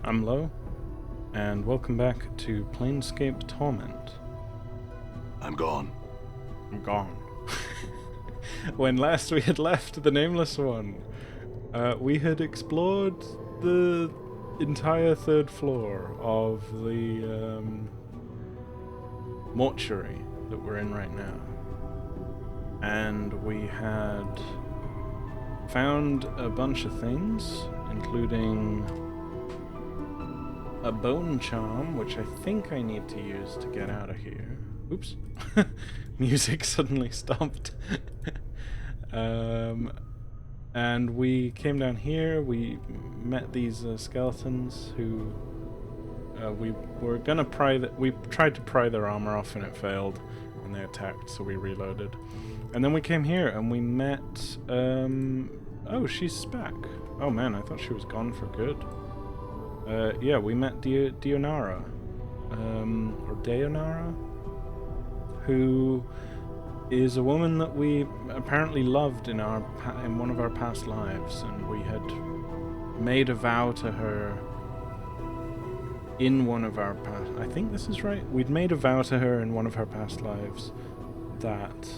I'm Lo, and welcome back to Planescape Torment. I'm gone. I'm gone. When last we had left the Nameless One, we had explored the entire third floor of the Mortuary that we're in right now. And we had found a bunch of things, including a bone charm, which I think I need to use to get out of here. Oops. Music suddenly stopped. And we came down here, we met these skeletons who we were gonna we tried to pry their armor off and it failed, and they attacked, so we reloaded. And then we came here and we met, oh, she's back. Oh man, I thought she was gone for good. Yeah, we met Dionara, or Deonara, who is a woman that we apparently loved in one of our past lives, and we had made a vow to her in one of our past... I think this is right. We'd made a vow to her in one of her past lives that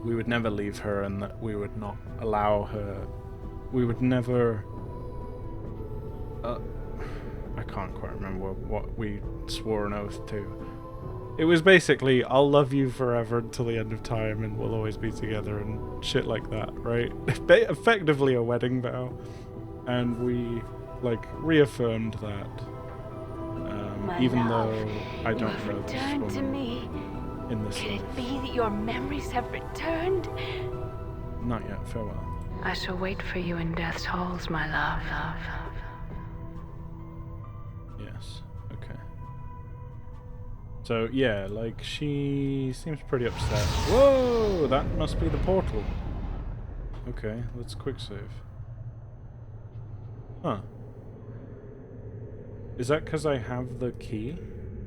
we would never leave her and that we would not allow her... We would never... I can't quite remember what we swore an oath to. It was basically, I'll love you forever until the end of time and we'll always be together and shit like that, right? Effectively a wedding vow. And we, like, reaffirmed that. Even though I don't know this woman to me. In this Can life. it be that your memories have returned? Not yet, farewell. I shall wait for you in death's halls, my love. Yes, okay. So, yeah, like, she seems pretty upset. Whoa! That must be the portal. Okay, let's quick save. Huh. Is that because I have the key?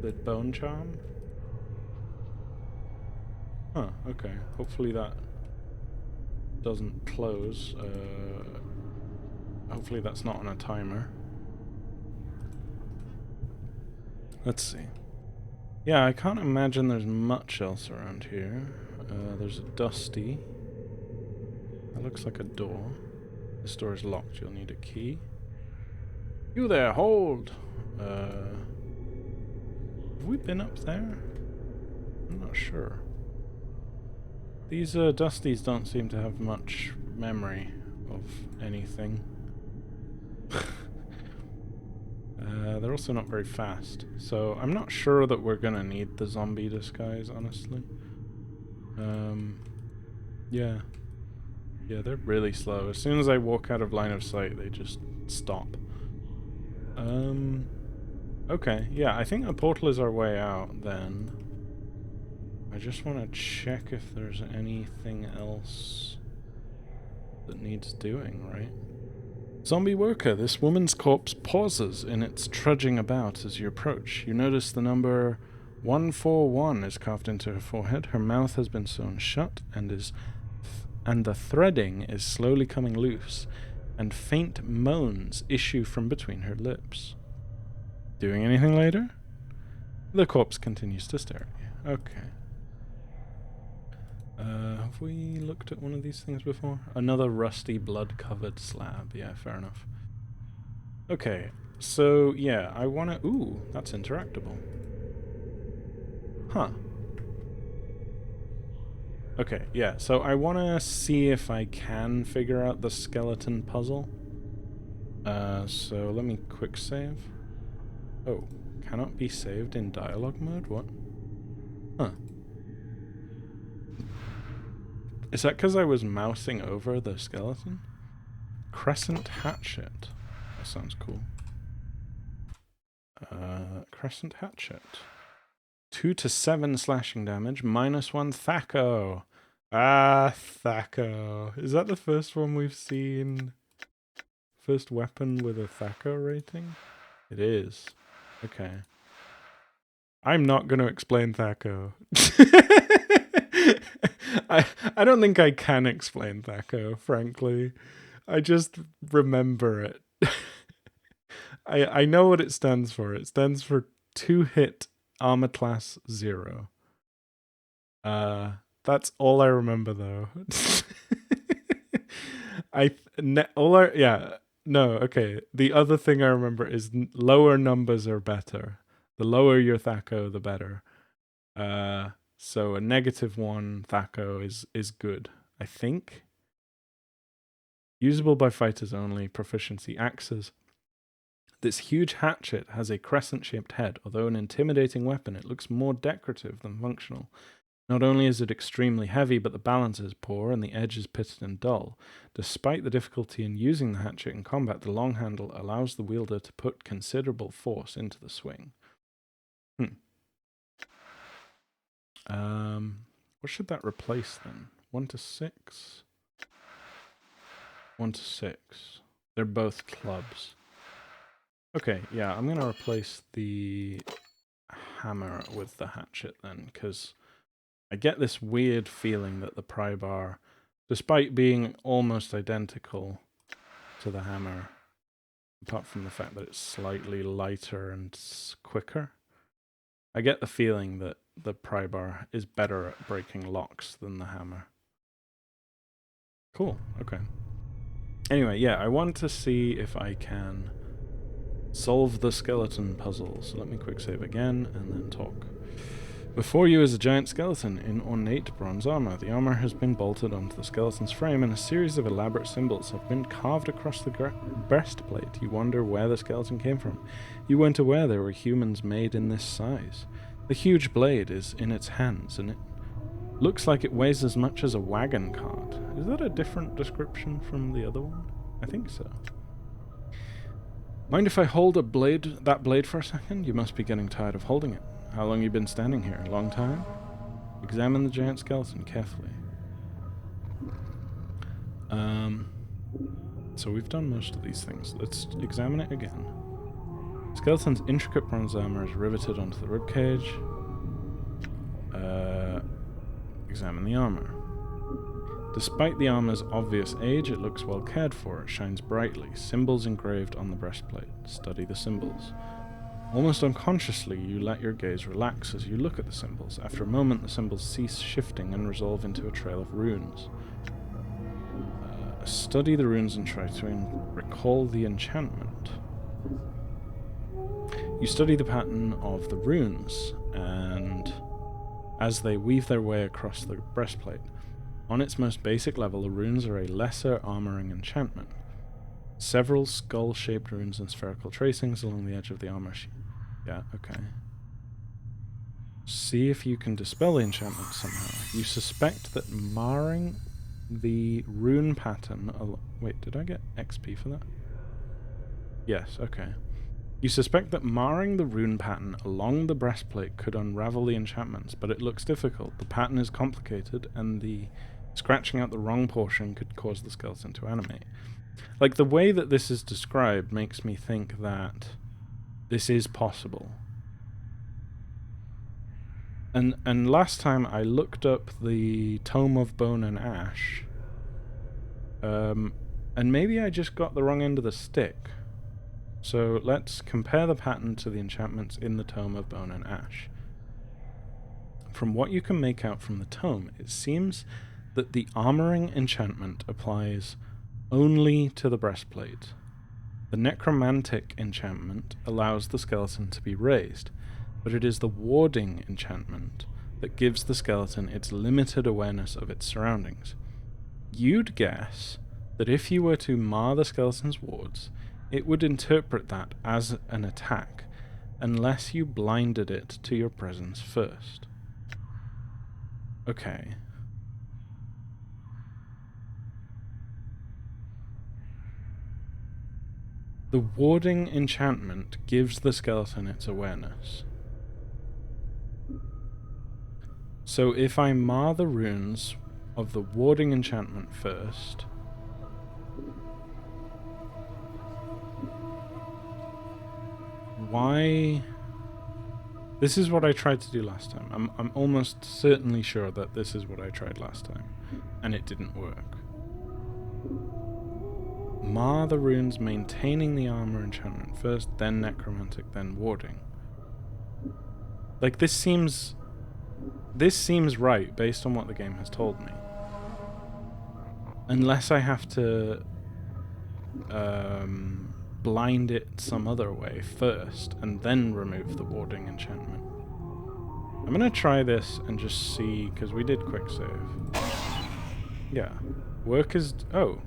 The bone charm? Huh, okay. Hopefully that doesn't close. Hopefully that's not on a timer. Let's see. Yeah, I can't imagine there's much else around here. There's a dusty. That looks like a door. This door is locked. You'll need a key. You there, hold! Have we been up there? I'm not sure. These dusties don't seem to have much memory of anything. They're also not very fast, so I'm not sure that we're gonna need the zombie disguise, honestly. Yeah. Yeah, they're really slow. As soon as I walk out of line of sight, they just stop. Okay, yeah, I think the portal is our way out, then. I just want to check if there's anything else that needs doing, right? Zombie worker, this woman's corpse pauses in its trudging about as you approach. You notice the number 141 is carved into her forehead. Her mouth has been sewn shut and the threading is slowly coming loose, and faint moans issue from between her lips. Doing anything later? The corpse continues to stare at you. Okay. Have we looked at one of these things before? Another rusty, blood-covered slab. Yeah, fair enough. Okay, so, yeah, I wanna... Ooh, that's interactable. Huh. Okay, yeah, so I wanna see if I can figure out the skeleton puzzle. So let me quick save. Oh, cannot be saved in dialogue mode? What? Huh. Is that because I was mousing over the skeleton? Crescent Hatchet. That sounds cool. Crescent Hatchet. 2 to 7 slashing damage, -1 Thaco. Ah, Thaco. Is that the first one we've seen? First weapon with a Thaco rating? It is. Okay. I'm not going to explain Thaco. I don't think I can explain Thaco, frankly. I just remember it. I know what it stands for. It stands for 2-hit armor class 0. That's all I remember though. No, okay. The other thing I remember is lower numbers are better. The lower your THAC0, the better. So a -1 THAC0 is good, I think. Usable by fighters only, proficiency axes. This huge hatchet has a crescent-shaped head. Although an intimidating weapon, it looks more decorative than functional. Not only is it extremely heavy, but the balance is poor and the edge is pitted and dull. Despite the difficulty in using the hatchet in combat, the long handle allows the wielder to put considerable force into the swing. What should that replace then? 1 to 6? 1 to 6. They're both clubs. Okay, yeah, I'm going to replace the hammer with the hatchet then, because I get this weird feeling that the pry bar, despite being almost identical to the hammer, apart from the fact that it's slightly lighter and quicker, I get the feeling that the pry bar is better at breaking locks than the hammer. Cool, okay. Anyway, yeah, I want to see if I can solve the skeleton puzzle. So let me quick save again and then talk. Before you is a giant skeleton in ornate bronze armor. The armor has been bolted onto the skeleton's frame and a series of elaborate symbols have been carved across the breastplate. You wonder where the skeleton came from. You weren't aware there were humans made in this size. The huge blade is in its hands and it looks like it weighs as much as a wagon cart. Is that a different description from the other one? I think so. Mind if I hold that blade for a second? You must be getting tired of holding it. How long you been standing here? A long time? Examine the giant skeleton carefully. So we've done most of these things. Let's examine it again. Skeleton's intricate bronze armor is riveted onto the ribcage. Examine the armor. Despite the armor's obvious age, it looks well cared for. It shines brightly. Symbols engraved on the breastplate. Study the symbols. Almost unconsciously, you let your gaze relax as you look at the symbols. After a moment, the symbols cease shifting and resolve into a trail of runes. Study the runes and try to recall the enchantment. You study the pattern of the runes, and as they weave their way across the breastplate. On its most basic level, the runes are a lesser armoring enchantment. Several skull-shaped runes and spherical tracings along the edge of the armor sheet. Yeah, okay. See if you can dispel the enchantment somehow. You suspect that marring the rune pattern... Wait, did I get XP for that? Yes, okay. You suspect that marring the rune pattern along the breastplate could unravel the enchantments, but it looks difficult. The pattern is complicated, and the scratching out the wrong portion could cause the skeleton to animate. Like, the way that this is described makes me think that this is possible. And last time I looked up the Tome of Bone and Ash, and maybe I just got the wrong end of the stick. So let's compare the pattern to the enchantments in the Tome of Bone and Ash. From what you can make out from the tome, it seems that the armoring enchantment applies only to the breastplate. The necromantic enchantment allows the skeleton to be raised, but it is the warding enchantment that gives the skeleton its limited awareness of its surroundings. You'd guess that if you were to mar the skeleton's wards, it would interpret that as an attack, unless you blinded it to your presence first. Okay. The warding enchantment gives the skeleton its awareness. So if I mar the runes of the warding enchantment first, why... This is what I tried to do last time. I'm almost certainly sure that this is what I tried last time, and it didn't work. Mar the runes, maintaining the armor enchantment first, then necromantic, then warding. Like, this seems right based on what the game has told me. Unless I have to blind it some other way first and then remove the warding enchantment. I'm gonna try this and just see, because we did quick save. Yeah. Work is... Oh.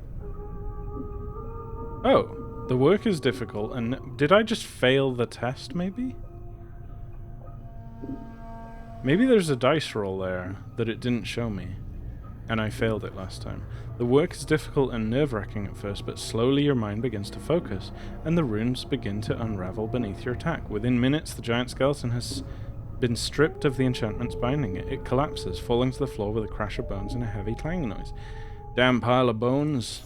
Oh. The work is difficult, and did I just fail the test, maybe? Maybe there's a dice roll there that it didn't show me, and I failed it last time. The work is difficult and nerve-wracking at first, but slowly your mind begins to focus, and the runes begin to unravel beneath your attack. Within minutes, the giant skeleton has been stripped of the enchantments binding it. It collapses, falling to the floor with a crash of bones and a heavy clanging noise. Damn pile of bones.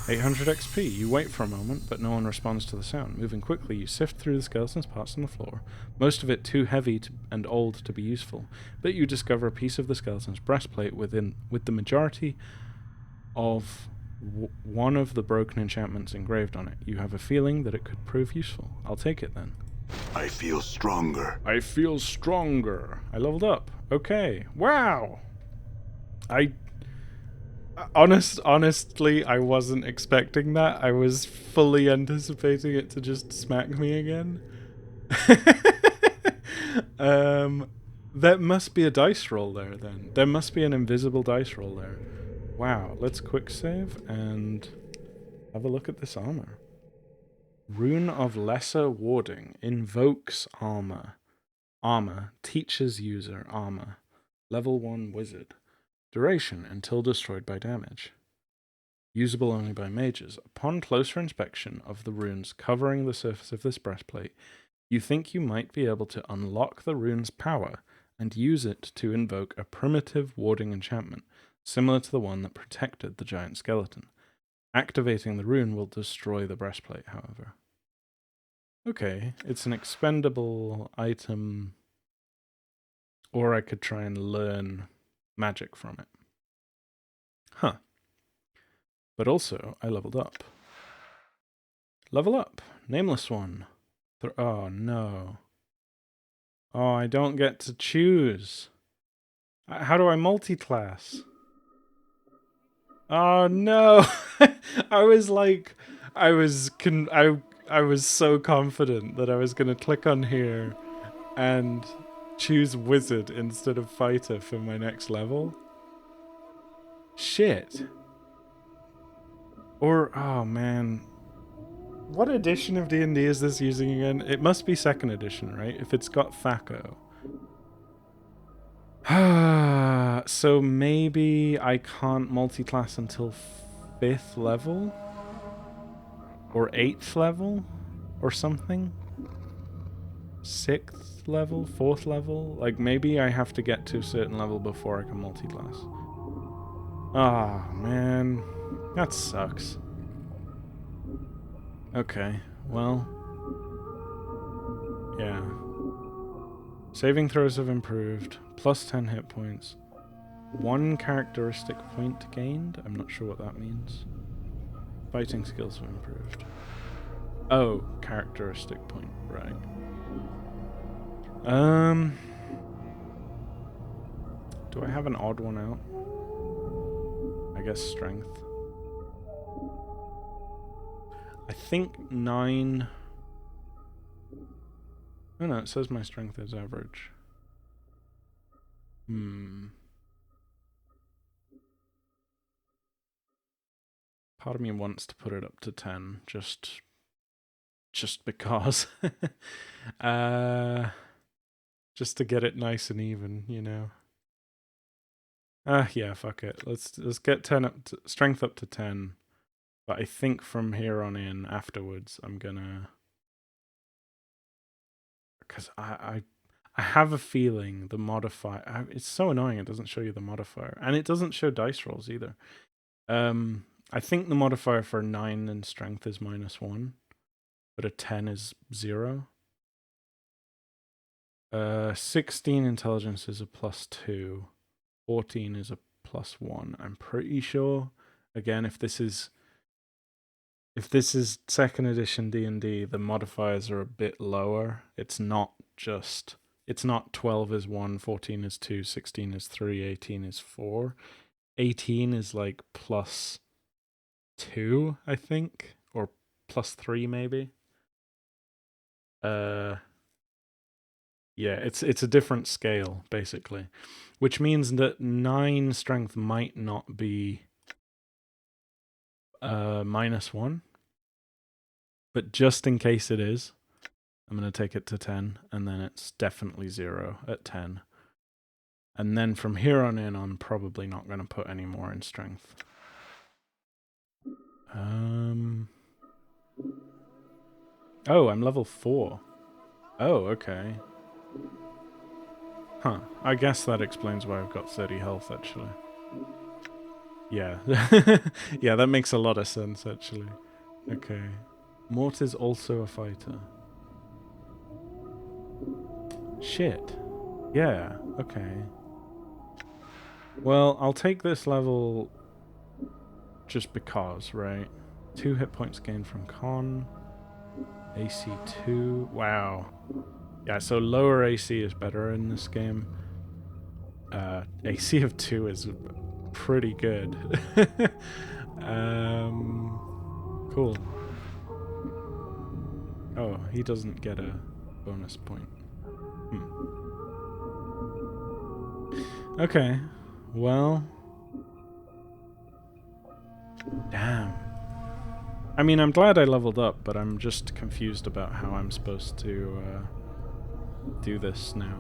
800 XP. You wait for a moment, but no one responds to the sound. Moving quickly, you sift through the skeleton's parts on the floor, most of it too heavy and old to be useful, but you discover a piece of the skeleton's breastplate with the majority of one of the broken enchantments engraved on it. You have a feeling that it could prove useful. I'll take it then. I feel stronger. I feel stronger. I leveled up. Okay. Wow. Honestly, I wasn't expecting that. I was fully anticipating it to just smack me again. That must be a dice roll there, then. There must be an invisible dice roll there. Wow. Let's quick save and have a look at this armor. Rune of Lesser Warding. Invokes armor. Armor. Teaches user armor. Level 1 wizard. Duration until destroyed by damage. Usable only by mages. Upon closer inspection of the runes covering the surface of this breastplate, you think you might be able to unlock the rune's power and use it to invoke a primitive warding enchantment, similar to the one that protected the giant skeleton. Activating the rune will destroy the breastplate, however. Okay, it's an expendable item, or I could try and learn magic from it. Huh. But also, I leveled up. Level up. Nameless one. Oh, no. Oh, I don't get to choose. How do I multi-class? Oh, no. I was like... I was so confident that I was going to click on here and choose wizard instead of fighter for my next level. Shit. Or, oh man. What edition of D&D is this using again? It must be 2nd edition, right? If it's got Thaco. So maybe I can't multi-class until 5th level? Or 8th level? Or something? 6th level? 4th level? Like, maybe I have to get to a certain level before I can multi-class. Ah, man. That sucks. Okay, well... yeah. Saving throws have improved. Plus 10 hit points. 1 characteristic point gained? I'm not sure what that means. Fighting skills have improved. Oh, characteristic point, right. Do I have an odd one out? I guess strength. I think 9... Oh no, it says my strength is average. Part of me wants to put it up to 10, just because. Just to get it nice and even, you know. Yeah, fuck it. Let's get 10 up to, strength up to 10. But I think from here on in, afterwards, I'm gonna... Because I have a feeling the modifier... It's so annoying it doesn't show you the modifier. And it doesn't show dice rolls either. I think the modifier for 9 in strength is -1. But a 10 is 0. 16 intelligence is a +2. 14 is a +1. I'm pretty sure. Again, if this is if this is 2nd edition D&D, the modifiers are a bit lower. It's not 12 is 1, 14 is 2, 16 is 3, 18 is 4. 18 is like plus 2, I think, or plus 3 maybe. Yeah, it's a different scale basically, which means that 9 strength might not be -1, but just in case it is, I'm going to take it to 10, and then it's definitely 0 at 10. And then from here on in, I'm probably not going to put any more in strength. Oh, I'm level 4. Oh, okay. Huh. I guess that explains why I've got 30 health, actually. Yeah. Yeah, that makes a lot of sense, actually. Okay. Mort is also a fighter. Shit. Yeah, okay. Well, I'll take this level just because, right? 2 hit points gained from con. AC 2. Wow. Yeah, so lower AC is better in this game. AC of 2 is pretty good. Cool. Oh, he doesn't get a bonus point. Okay. Well. Damn. I mean, I'm glad I leveled up, but I'm just confused about how I'm supposed to do this now.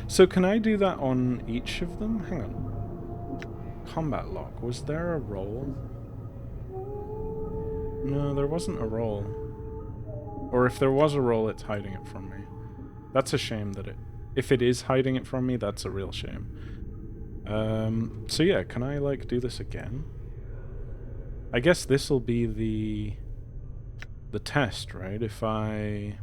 So can I do that on each of them? Hang on. Combat log. Was there a roll? No, there wasn't a roll. Or if there was a roll, it's hiding it from me. That's a shame that it... If it is hiding it from me, that's a real shame. So yeah, can I, like, do this again? I guess this'll be the test, right? If I...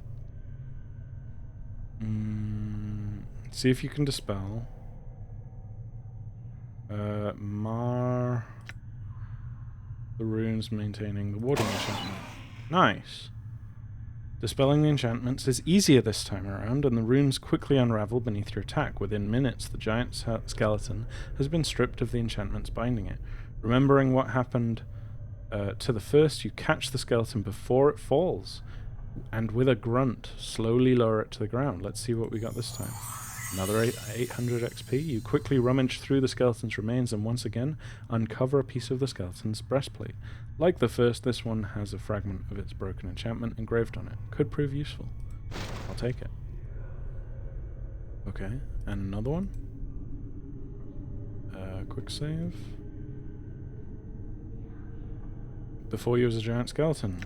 see if you can dispel. Mar... the runes maintaining the warding enchantment. Nice! Dispelling the enchantments is easier this time around, and the runes quickly unravel beneath your attack. Within minutes, the giant skeleton has been stripped of the enchantments binding it. Remembering what happened to the first, you catch the skeleton before it falls, and with a grunt, slowly lower it to the ground. Let's see what we got this time. Another 800 XP. You quickly rummage through the skeleton's remains and once again uncover a piece of the skeleton's breastplate. Like the first, this one has a fragment of its broken enchantment engraved on it. Could prove useful. I'll take it. Okay, and another one. Quick save. Before you was a giant skeleton.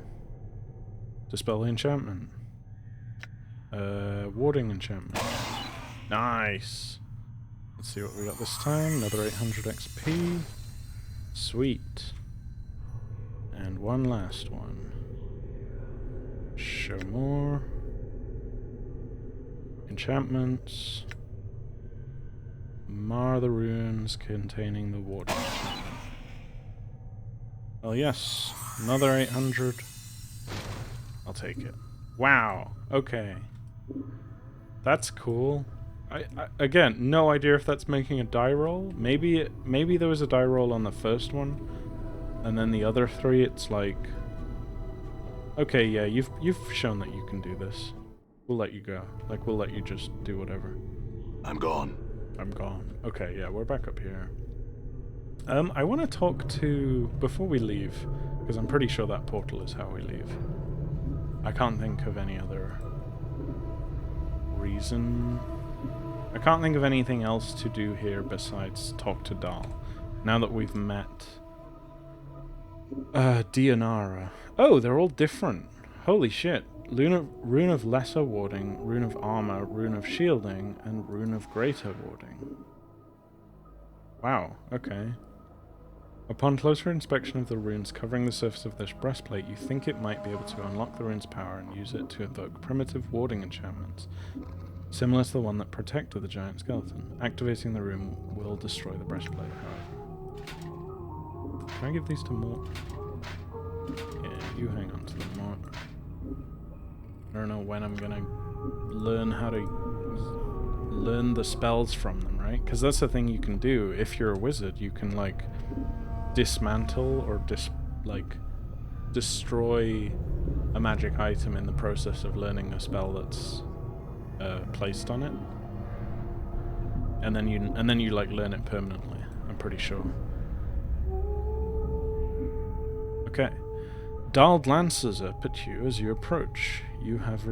Dispel the enchantment. Warding enchantment. Nice! Let's see what we got this time. Another 800 XP. Sweet. And one last one. Show more. Enchantments. Mar the runes containing the water enchantment. Oh yes, another 800. I'll take it. Wow, okay. That's cool. I again, no idea if that's making a die roll. Maybe there was a die roll on the first one, and then the other 3 it's like... Okay, yeah, you've shown that you can do this. We'll let you go. Like, we'll let you just do whatever. I'm gone. I'm gone. Okay, yeah, we're back up here. I want to talk to... Before we leave, because I'm pretty sure that portal is how we leave. I can't think of any other reason. I can't think of anything else to do here besides talk to Dal. Now that we've met Dianara. Oh, they're all different. Holy shit. Rune of Lesser Warding, Rune of Armor, Rune of Shielding, and Rune of Greater Warding. Wow, okay. Upon closer inspection of the runes covering the surface of this breastplate, you think it might be able to unlock the rune's power and use it to evoke primitive warding enchantments, similar to the one that protected the giant skeleton. Activating the rune will destroy the breastplate, however. Can I give these to Mort? Yeah, you hang on to them, Mort. I don't know when I'm gonna learn how to learn the spells from them, right? Because that's the thing you can do. If you're a wizard, you can, like, dismantle or destroy a magic item in the process of learning a spell that's placed on it, and then you like learn it permanently. I'm pretty sure. Okay. Dahl glances up at you as you approach. You have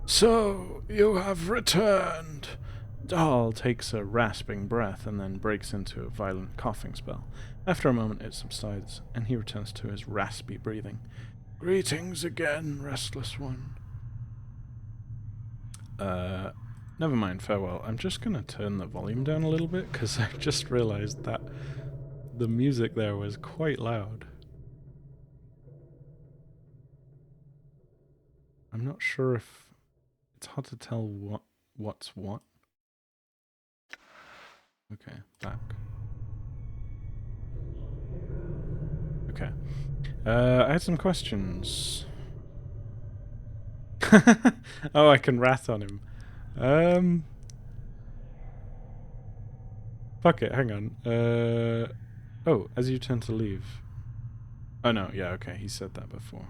So you have returned. Dahl takes a rasping breath and then breaks into a violent coughing spell. After a moment it subsides, and he returns to his raspy breathing. Greetings again, restless one. Never mind, farewell. I'm just gonna turn the volume down a little bit, because I just realized that the music there was quite loud. I'm not sure if... It's hard to tell what's what. Okay, back. Okay. I had some questions. Oh, I can rat on him. Fuck it, hang on. Oh, as you turn to leave. Oh no, yeah, okay, he said that before.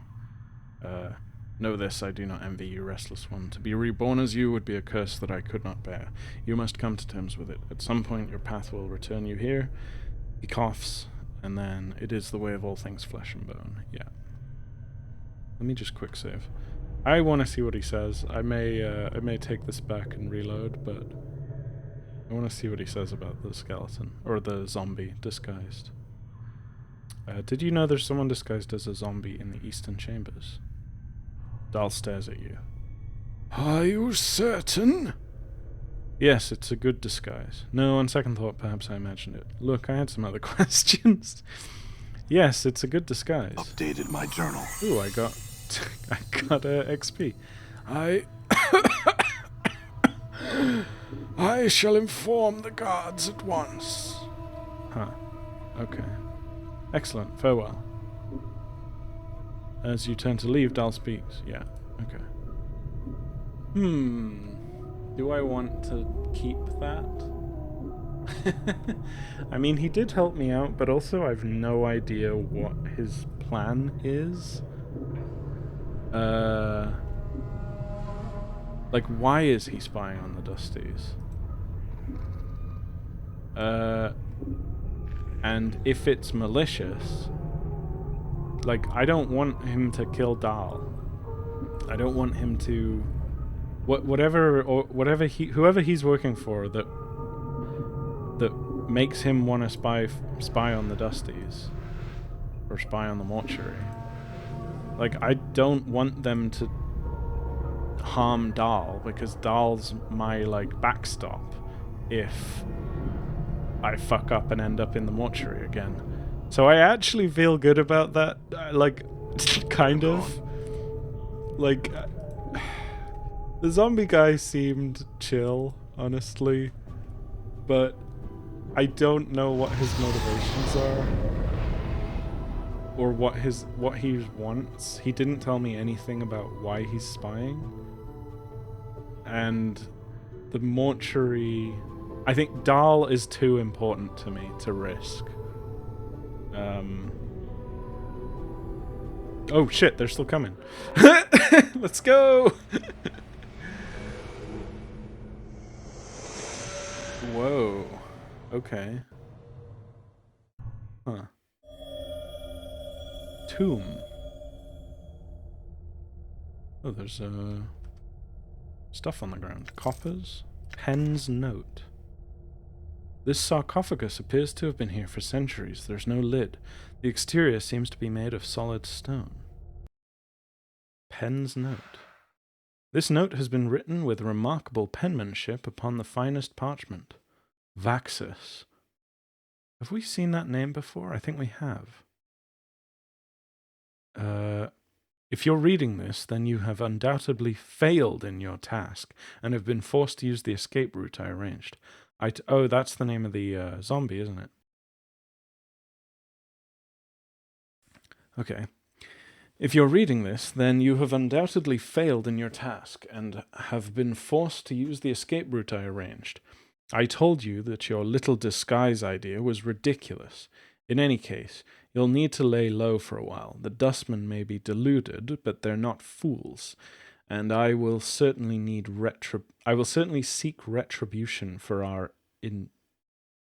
Know this, I do not envy you, restless one. To be reborn as you would be a curse that I could not bear. You must come to terms with it. At some point your path will return you here. He coughs, and then it is the way of all things flesh and bone. Yeah. Let me just quick save. I want to see what he says. I may take this back and reload, but I want to see what he says about the skeleton, or the zombie disguised. Did you know there's someone disguised as a zombie in the Eastern Chambers? Dahl stares at you. Are you certain? Yes, it's a good disguise. No, on second thought, perhaps I imagined it. Look, I had some other questions. Yes, it's a good disguise. Updated my journal. Ooh, I got XP. I shall inform the guards at once. Huh. Okay. Excellent. Farewell. As you turn to leave, Dahl speaks. Yeah. Okay. Do I want to keep that? I mean, he did help me out, but also I've no idea what his plan is. Like, why is he spying on the Dusties? And if it's malicious, like, I don't want him to kill Dahl. I don't want him to... whoever he's working for that makes him want to spy on the Dusties. Or spy on the Mortuary. Like, I don't want them to harm Dahl, because Dahl's my, like, backstop if I fuck up and end up in the Mortuary again. So I actually feel good about that, like, kind of. Like, the zombie guy seemed chill, honestly, but I don't know what his motivations are. Or what he wants. He didn't tell me anything about why he's spying. And the Mortuary... I think Dahl is too important to me to risk. Oh shit, they're still coming. Let's go! Whoa. Okay. Huh. Tomb. Oh, there's stuff on the ground. Coppers. Pen's note. This sarcophagus appears to have been here for centuries. There's no lid. The exterior seems to be made of solid stone. Pen's note. This note has been written with remarkable penmanship upon the finest parchment. Vaxus. Have we seen that name before? I think we have. If you're reading this, then you have undoubtedly failed in your task and have been forced to use the escape route I arranged. Oh, that's the name of the zombie, isn't it? Okay. If you're reading this, then you have undoubtedly failed in your task and have been forced to use the escape route I arranged. I told you that your little disguise idea was ridiculous. In any case, you'll need to lay low for a while. The dustmen may be deluded, but they're not fools, and I will certainly seek retribution for our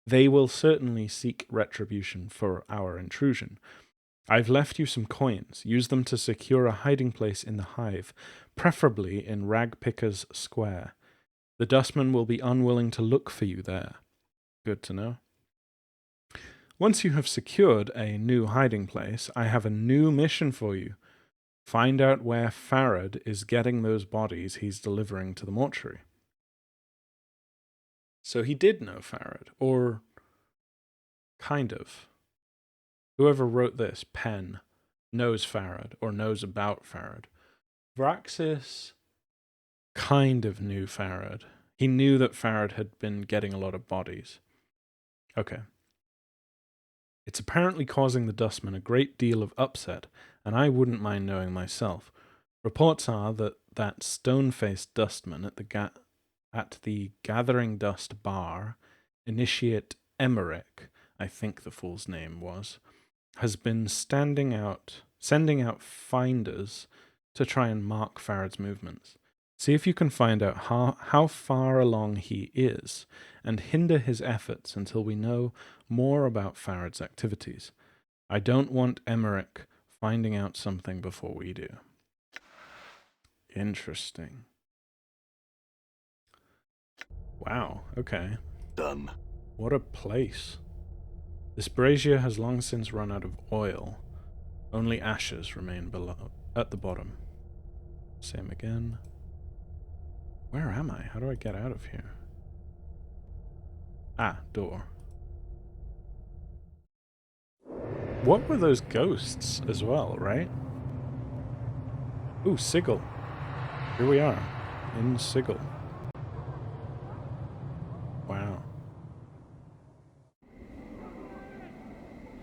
They will certainly seek retribution for our intrusion. I've left you some coins. Use them to secure a hiding place in the Hive, preferably in Ragpicker's Square. The dustmen will be unwilling to look for you there. Good to know. Once you have secured a new hiding place, I have a new mission for you. Find out where Farad is getting those bodies he's delivering to the mortuary. So he did know Farad, or kind of. Whoever wrote this, Penn, knows Farad, or knows about Farad. Vraxis kind of knew Farad. He knew that Farad had been getting a lot of bodies. Okay. It's apparently causing the dustmen a great deal of upset, and I wouldn't mind knowing myself. Reports are that stone-faced dustman at the Gathering Dust Bar, Initiate Emmerich, I think the fool's name was, has been sending out finders to try and mark Farad's movements. See if you can find out how far along he is, and hinder his efforts until we know more about Farad's activities. I don't want Emmerich finding out something before we do. Interesting. Wow, okay. Done. What a place. This brazier has long since run out of oil. Only ashes remain below, at the bottom. Same again. Where am I? How do I get out of here? Ah, door. What were those ghosts as well, right? Ooh, Sigil. Here we are, in Sigil. Wow.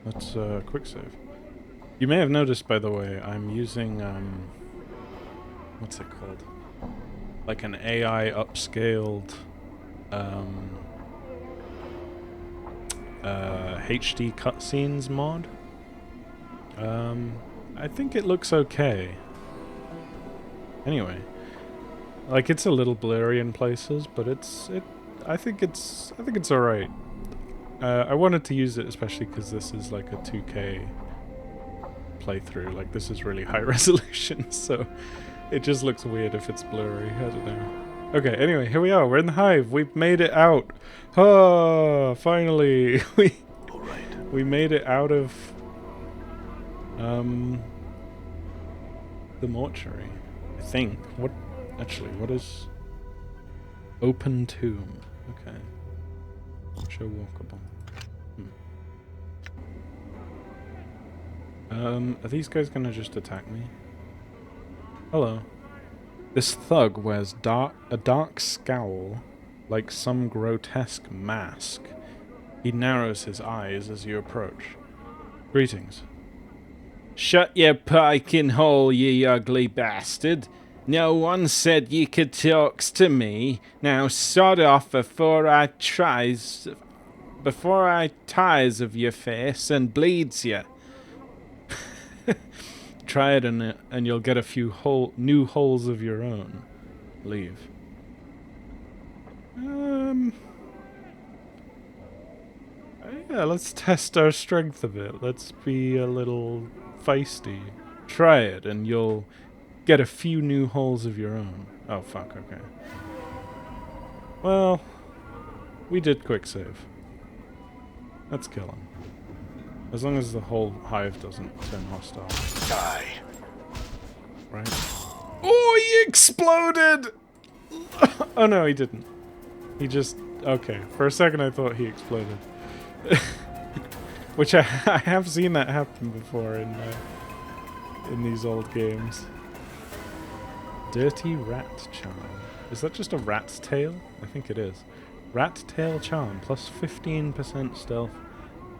Let's quick save. You may have noticed, by the way, I'm using what's it called? Like an AI upscaled HD cutscenes mod. I think it looks okay. Anyway, like it's a little blurry in places, but I think it's alright. I wanted to use it especially because this is like a 2K playthrough. Like this is really high resolution, so it just looks weird if it's blurry. I don't know. Okay, anyway, here we are. We're in the Hive. We've made it out. Oh, finally. We made it out of the mortuary. I think. What is open tomb? Okay. Show walkable. Are these guys gonna just attack me? Hello. This thug wears a dark scowl, like some grotesque mask. He narrows his eyes as you approach. Greetings. Shut your piking hole, ye ugly bastard. No one said ye could talks to me. Now sod off before I tires of your face and bleeds you. Try it and you'll get a few new holes of your own. Leave. Yeah, let's test our strength a bit. Let's be a little feisty. Try it and you'll get a few new holes of your own. Oh fuck, okay. Well, we did quick save. Let's kill him. As long as the whole hive doesn't turn hostile. Die. Right? Oh, he exploded! Oh no, he didn't. He just... Okay, for a second I thought he exploded. Which I have seen that happen before in these old games. Dirty rat charm. Is that just a rat's tail? I think it is. Rat tail charm, plus 15% stealth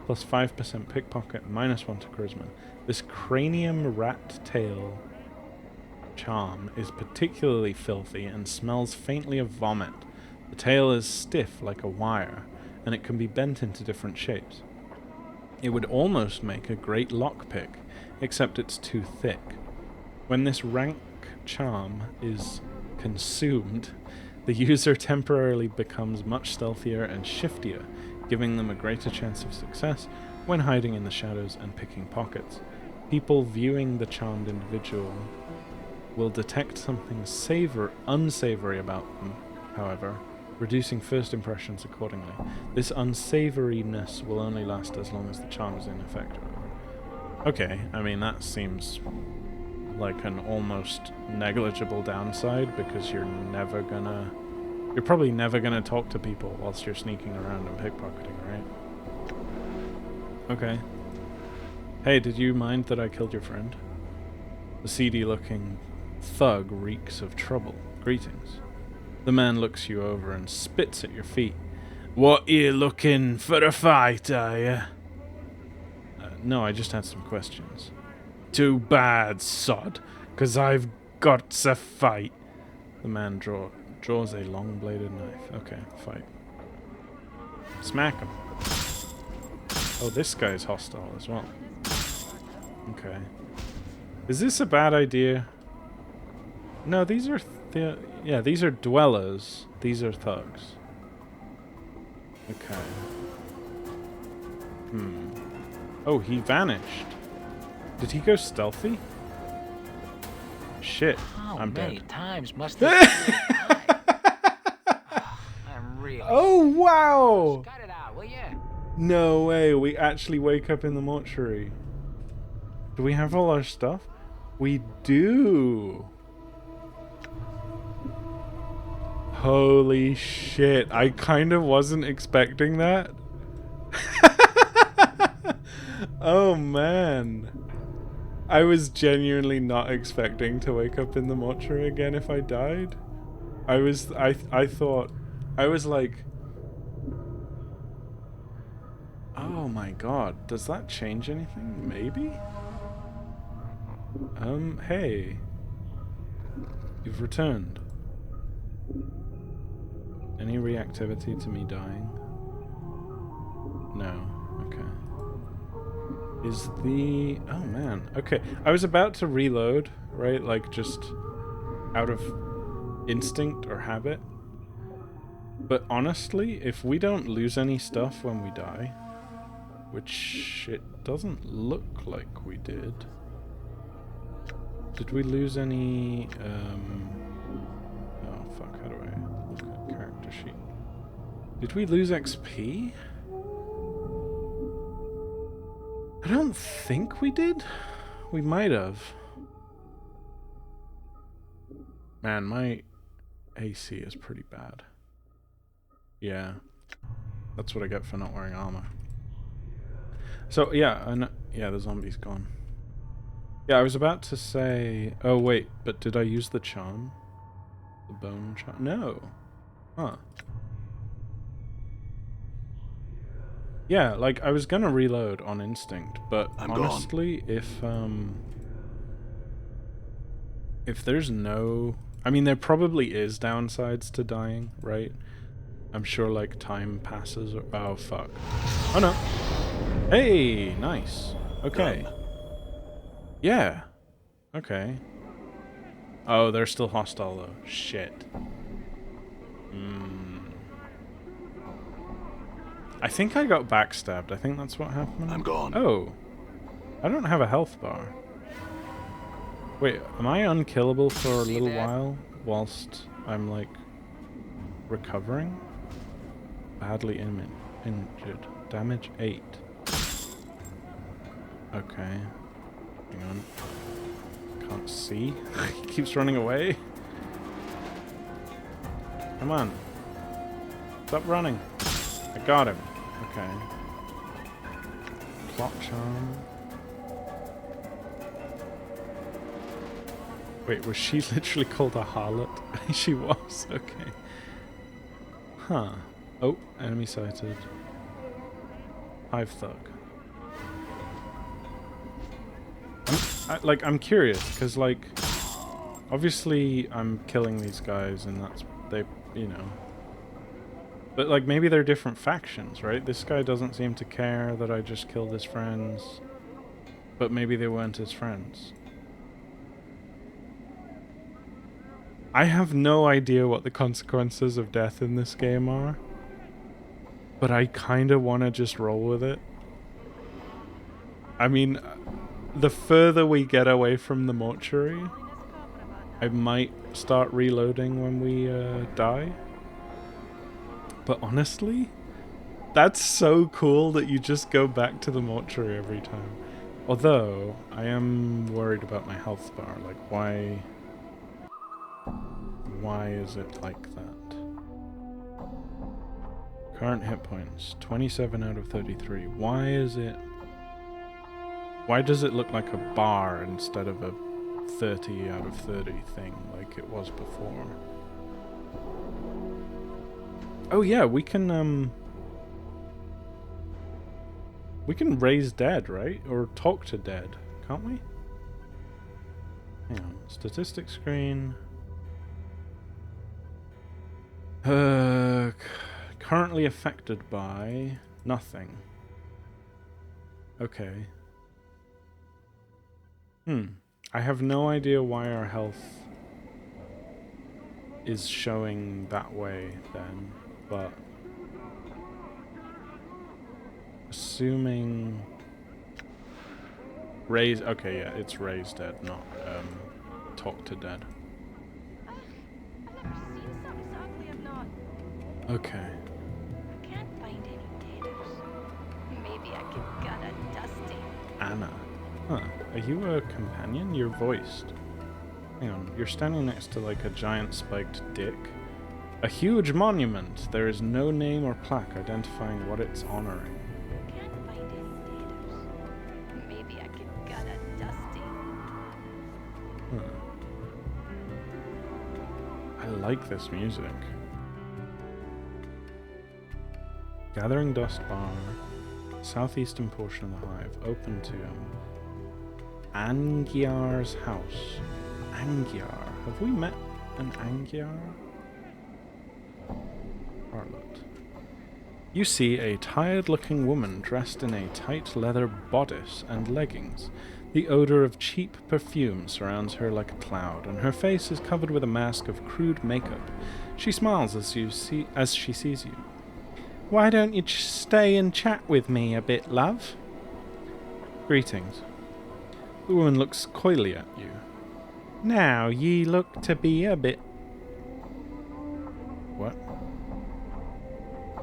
plus 5% pickpocket, minus 1 to charisma. This cranium rat tail charm is particularly filthy and smells faintly of vomit. The tail is stiff like a wire, and it can be bent into different shapes. It would almost make a great lockpick, except it's too thick. When this rank charm is consumed, the user temporarily becomes much stealthier and shiftier, giving them a greater chance of success when hiding in the shadows and picking pockets. People viewing the charmed individual will detect something unsavory about them, however, reducing first impressions accordingly. This unsavoriness will only last as long as the charm is in effect. Okay, I mean that seems like an almost negligible downside, because you're probably never gonna talk to people whilst you're sneaking around and pickpocketing, right? Okay. Hey, did you mind that I killed your friend? The seedy-looking thug reeks of trouble. Greetings. The man looks you over and spits at your feet. What, you looking for a fight, are you? No, I just had some questions. Too bad, sod, 'cause I've got to fight. The man draws a long-bladed knife. Okay, fight. Smack him. Oh, this guy's hostile as well. Okay. Is this a bad idea? No, these are... yeah, these are dwellers. These are thugs. Okay. Oh, he vanished. Did he go stealthy? Shit, I'm many dead. times must I'm really... Oh, wow! Cut it out, will ya? No way, we actually wake up in the mortuary. Do we have all our stuff? We do! Holy shit, I kind of wasn't expecting that. Oh man. I was genuinely not expecting to wake up in the mortuary again if I died. I thought, I was like, oh my god, does that change anything? Maybe? Hey. You've returned. Any reactivity to me dying? No. Okay. Is the... oh man. Okay. I was about to reload, right? Like just out of instinct or habit. But honestly, if we don't lose any stuff when we die, which it doesn't look like we did. Did we lose any... oh fuck, how do I look at character sheet? Did we lose XP? I don't think we did. We might have. Man, my AC is pretty bad. Yeah. That's what I get for not wearing armor. So, yeah, yeah, the zombie's gone. Yeah, I was about to say... oh, wait, but did I use the charm? The bone charm? No. Huh. Yeah, like, I was gonna reload on instinct, but I'm honestly, gone. if there's no... I mean, there probably is downsides to dying, right? I'm sure, like, time passes or... oh, fuck. Oh, no. Hey, nice. Okay. Done. Yeah. Okay. Oh, they're still hostile, though. Shit. I think I got backstabbed. I think that's what happened. I'm gone. Oh. I don't have a health bar. Wait, am I unkillable for a little while whilst I'm, like, recovering? Badly injured. Damage 8. Okay. Hang on. Can't see. He keeps running away. Come on. Stop running. I got him. Okay. Plot charm. Wait, was she literally called a harlot? She was. Okay. Huh. Oh, enemy sighted. Hive thug. I'm curious, because, like, obviously I'm killing these guys and that's, you know. But, like, maybe they're different factions, right? This guy doesn't seem to care that I just killed his friends. But maybe they weren't his friends. I have no idea what the consequences of death in this game are. But I kind of want to just roll with it. I mean, the further we get away from the mortuary, I might start reloading when we die. But honestly, that's so cool that you just go back to the mortuary every time. Although, I am worried about my health bar. Like, why is it like that? Current hit points, 27 out of 33. Why is it... Why does it look like a bar instead of a 30 out of 30 thing like it was before? Oh yeah, we can raise dead, right? Or talk to dead, can't we? Hang on, statistics screen. Currently affected by nothing. Okay. I have no idea why our health is showing that way then, but assuming raise, okay, yeah, it's raise dead, not talk to dead. Okay. Can't find any taters. Maybe I can gut a dusty. Anna. Huh. Are you a companion? You're voiced. Hang on. You're standing next to like a giant spiked dick. A huge monument. There is no name or plaque identifying what it's honoring. Can't find any taters. Maybe I can gut a dusty. Huh. I like this music. Gathering dust bar. Southeastern portion of the hive. Open to Angyar's house. Angyar. Have we met an Angyar? Harlot. You see a tired-looking woman dressed in a tight leather bodice and leggings. The odor of cheap perfume surrounds her like a cloud, and her face is covered with a mask of crude makeup. She smiles as she sees you. Why don't you stay and chat with me a bit, love? Greetings. The woman looks coyly at you. Now ye look to be a bit... What?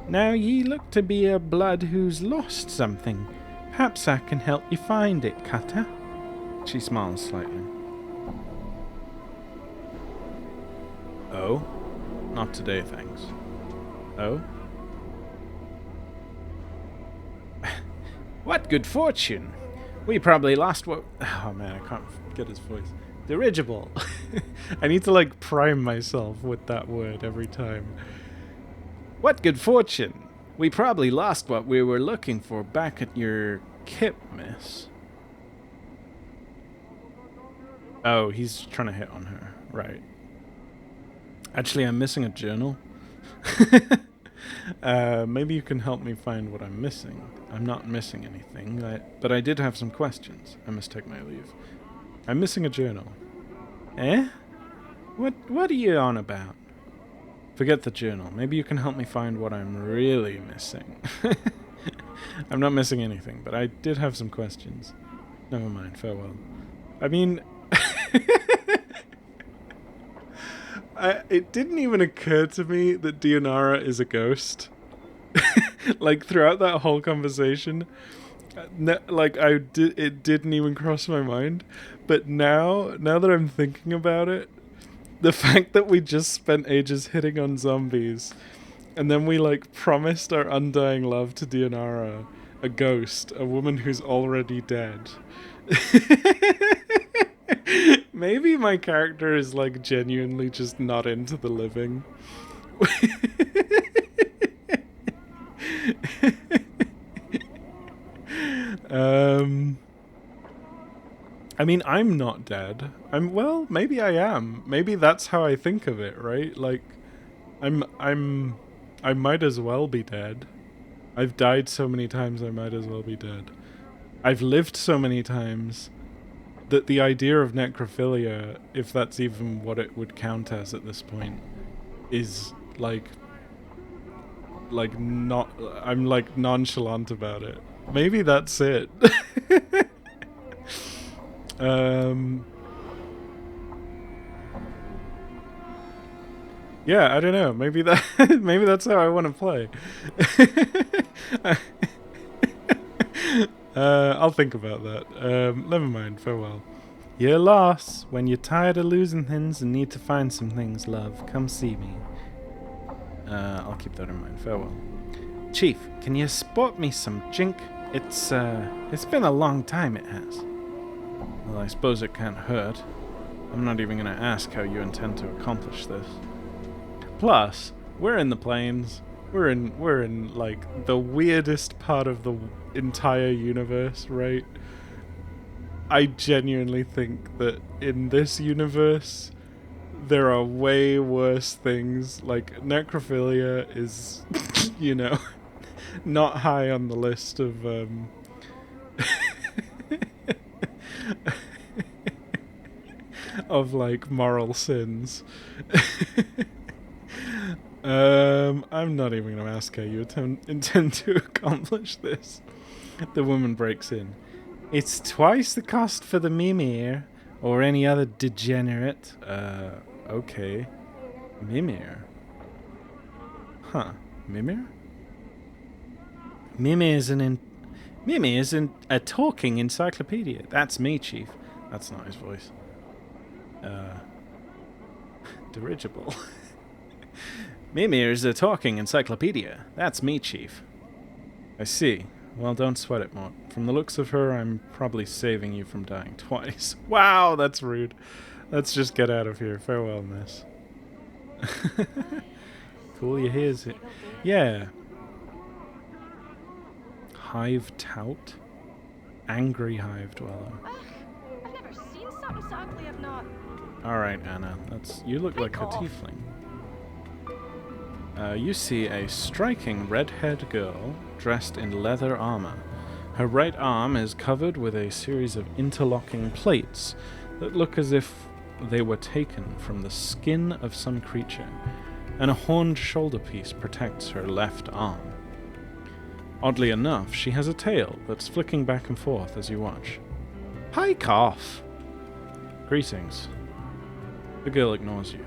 Now ye look to be a blood who's lost something. Perhaps I can help you find it, Cutter. She smiles slightly. Oh? Not today, thanks. Oh? What good fortune! We probably lost what... Oh man, I can't get his voice. Dirigible! I need to like prime myself with that word every time. What good fortune! We probably lost what we were looking for back at your kip, miss. Oh, he's trying to hit on her. Right. Actually, I'm missing a journal. Maybe you can help me find what I'm missing. I'm not missing anything, but I did have some questions. I must take my leave. I'm missing a journal. Eh? What are you on about? Forget the journal. Maybe you can help me find what I'm really missing. I'm not missing anything, but I did have some questions. Never mind, farewell. I mean... it didn't even occur to me that Dionara is a ghost. Like, throughout that whole conversation, it didn't even cross my mind. But now that I'm thinking about it, the fact that we just spent ages hitting on zombies, and then we, like, promised our undying love to Dionara, a ghost, a woman who's already dead. Maybe my character is, like, genuinely just not into the living. I mean, I'm not dead. Well, maybe I am. Maybe that's how I think of it, right? Like, I might as well be dead. I've died so many times, I might as well be dead. I've lived so many times that the idea of necrophilia, if that's even what it would count as at this point, is like not, I'm like nonchalant about it. Maybe that's it. Yeah, I don't know. Maybe maybe that's how I want to play. I'll think about that. Never mind. Farewell. You're lost. When you're tired of losing things and need to find some things, love, come see me. I'll keep that in mind. Farewell. Chief, can you spot me some jink? It's been a long time, it has. Well, I suppose it can't hurt. I'm not even going to ask how you intend to accomplish this. Plus, we're in the plains. We're in like the weirdest part of the entire universe, right? I genuinely think that in this universe there are way worse things. Like necrophilia is, you know, not high on the list of of like moral sins. I'm not even going to ask how you intend to accomplish this. The woman breaks in. It's twice the cost for the Mimir, or any other degenerate. Okay. Mimir. Huh. Mimir? Mimir isn't a talking encyclopedia. That's me, Chief. That's not his voice. Dirigible. Mimir's a talking encyclopedia. That's me, Chief. I see. Well, don't sweat it, Mort. From the looks of her, I'm probably saving you from dying twice. Wow, that's rude. Let's just get out of here. Farewell, miss. Cool, you hear it? Yeah. Hive tout? Angry hive dweller. I've never seen something so ugly. I've not. Alright, Anna. You look like a tiefling. You see a striking red-haired girl dressed in leather armor. Her right arm is covered with a series of interlocking plates that look as if they were taken from the skin of some creature, and a horned shoulder piece protects her left arm. Oddly enough, she has a tail that's flicking back and forth as you watch. Hi, Cough! Greetings. The girl ignores you.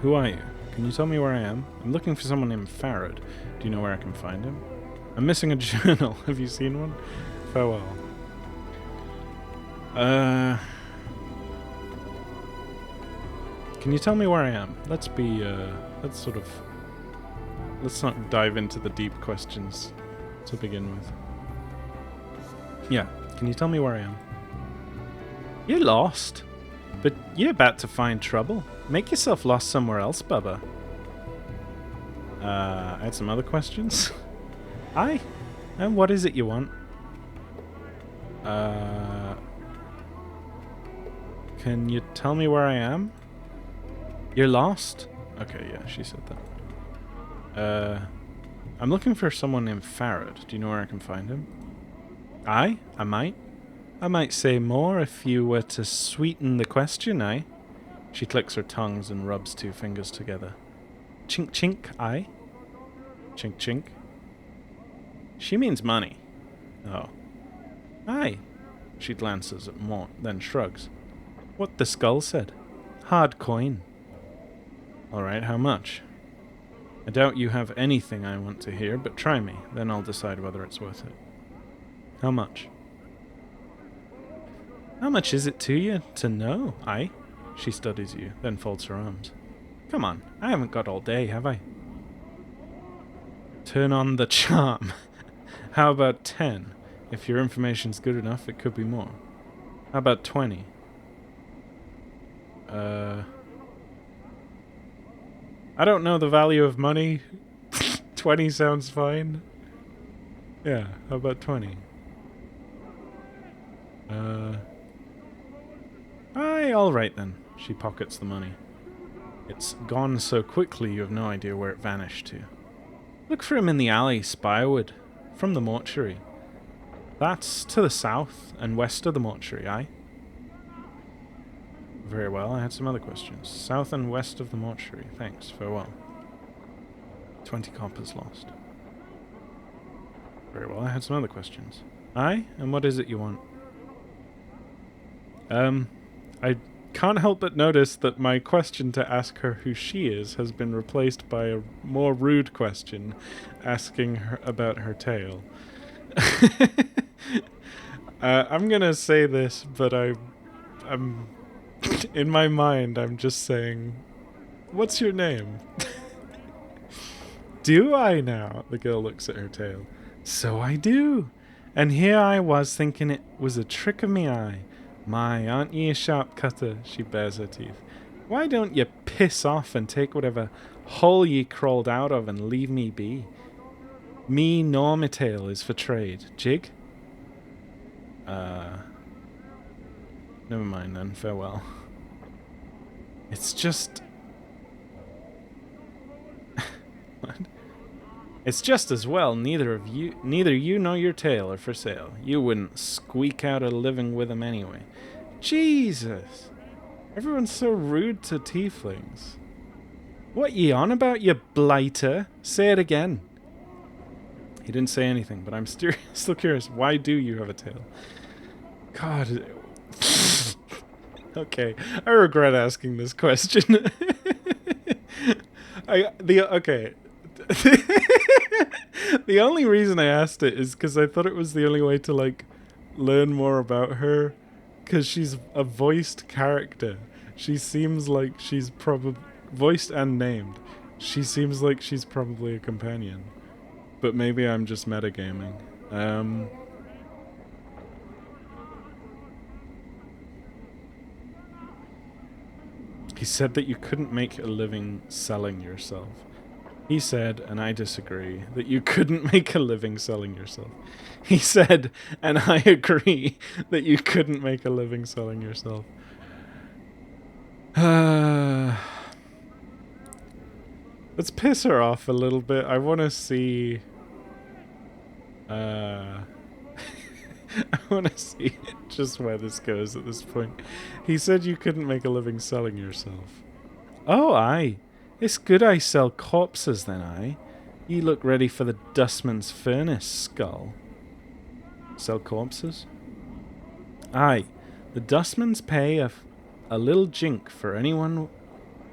Who are you? Can you tell me where I am? I'm looking for someone named Farad. Do you know where I can find him? I'm missing a journal. Have you seen one? Farewell. Can you tell me where I am? Let's not dive into the deep questions to begin with. Yeah, can you tell me where I am? You're lost. But you're about to find trouble. Make yourself lost somewhere else, Bubba. I had some other questions. Hi. And what is it you want? Can you tell me where I am? You're lost? Okay, yeah, she said that. I'm looking for someone named Farad. Do you know where I can find him? I might. I might say more if you were to sweeten the question, aye? She clicks her tongues and rubs two fingers together. Chink chink, aye? Chink chink. She means money. Oh. Aye. She glances at Mort, then shrugs. What the skull said. Hard coin. Alright, how much? I doubt you have anything I want to hear, but try me, then I'll decide whether it's worth it. How much? How much is it to you to know, aye? She studies you, then folds her arms. Come on, I haven't got all day, have I? Turn on the charm. How about 10? If your information's good enough, it could be more. How about 20? I don't know the value of money. 20 sounds fine. Yeah, how about 20? Aye, alright then. She pockets the money. It's gone so quickly you have no idea where it vanished to. Look for him in the alley, Spywood, from the mortuary. That's to the south and west of the mortuary, aye? Very well, I had some other questions. South and west of the mortuary. Thanks, farewell. 20 coppers lost. Very well, I had some other questions. Aye? And what is it you want? I can't help but notice that my question to ask her who she is has been replaced by a more rude question asking her about her tail. I'm gonna say this, but I'm in my mind I'm just saying, what's your name? Do I now? The girl looks at her tail. So I do. And here I was thinking it was a trick of me eye. My, aren't ye a sharp cutter? She bares her teeth. Why don't ye piss off and take whatever hole ye crawled out of and leave me be? Me nor me tail is for trade. Jig? Never mind then. Farewell. It's just... What? It's just as well neither you nor your tail are for sale. You wouldn't squeak out a living with them anyway. Jesus! Everyone's so rude to tieflings. What ye on about, you blighter? Say it again. He didn't say anything, but I'm still curious. Why do you have a tail? God. Okay, I regret asking this question. Okay. The only reason I asked it is because I thought it was the only way to, like, learn more about her. Because she's a voiced character. She seems like she's probably... Voiced and named. She seems like she's probably a companion. But maybe I'm just metagaming. He said that you couldn't make a living selling yourself. He said, and I disagree, that you couldn't make a living selling yourself. He said, and I agree, that you couldn't make a living selling yourself. Let's piss her off a little bit. I want to see... I want to see just where this goes at this point. He said you couldn't make a living selling yourself. Oh, aye. It's good I sell corpses then, aye. You look ready for the dustman's furnace, skull. Sell corpses? Aye. The dustmans pay a little jink for anyone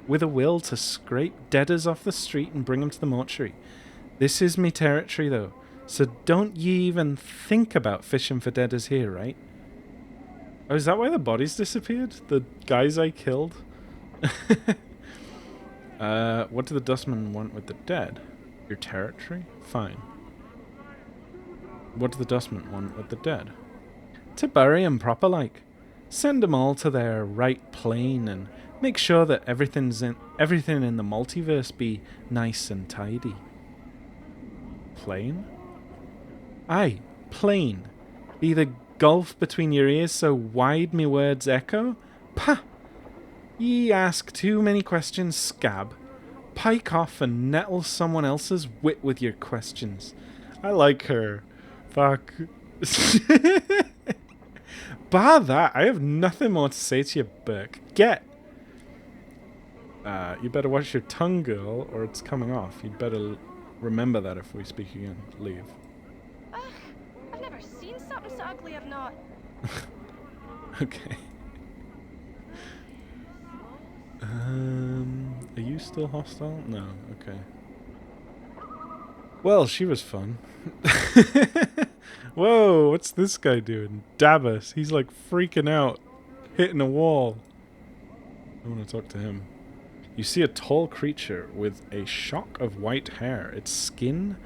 with a will to scrape deaders off the street and bring them to the mortuary. This is me territory, though, so don't ye even think about fishing for deaders here, right? Oh, is that why the bodies disappeared? The guys I killed? What do the dustmen want with the dead? Your territory? Fine. What do the dustmen want with the dead? To bury 'em proper like. Send 'em all to their right plane and make sure that everything in the multiverse be nice and tidy. Plane? Aye, plane. Be the gulf between your ears so wide me words echo? Pah! Ye ask too many questions, scab. Pike off and nettle someone else's wit with your questions. I like her. Fuck. Bar that, I have nothing more to say to you, Burke. Get! You better watch your tongue, girl, or it's coming off. You'd better remember that if we speak again. Leave. Ugh, I've never seen something so ugly I've not. Okay. Are you still hostile? No, okay. Well, she was fun. Whoa, what's this guy doing? Davos, he's like freaking out, hitting a wall. I want to talk to him. You see a tall creature with a shock of white hair. Its skin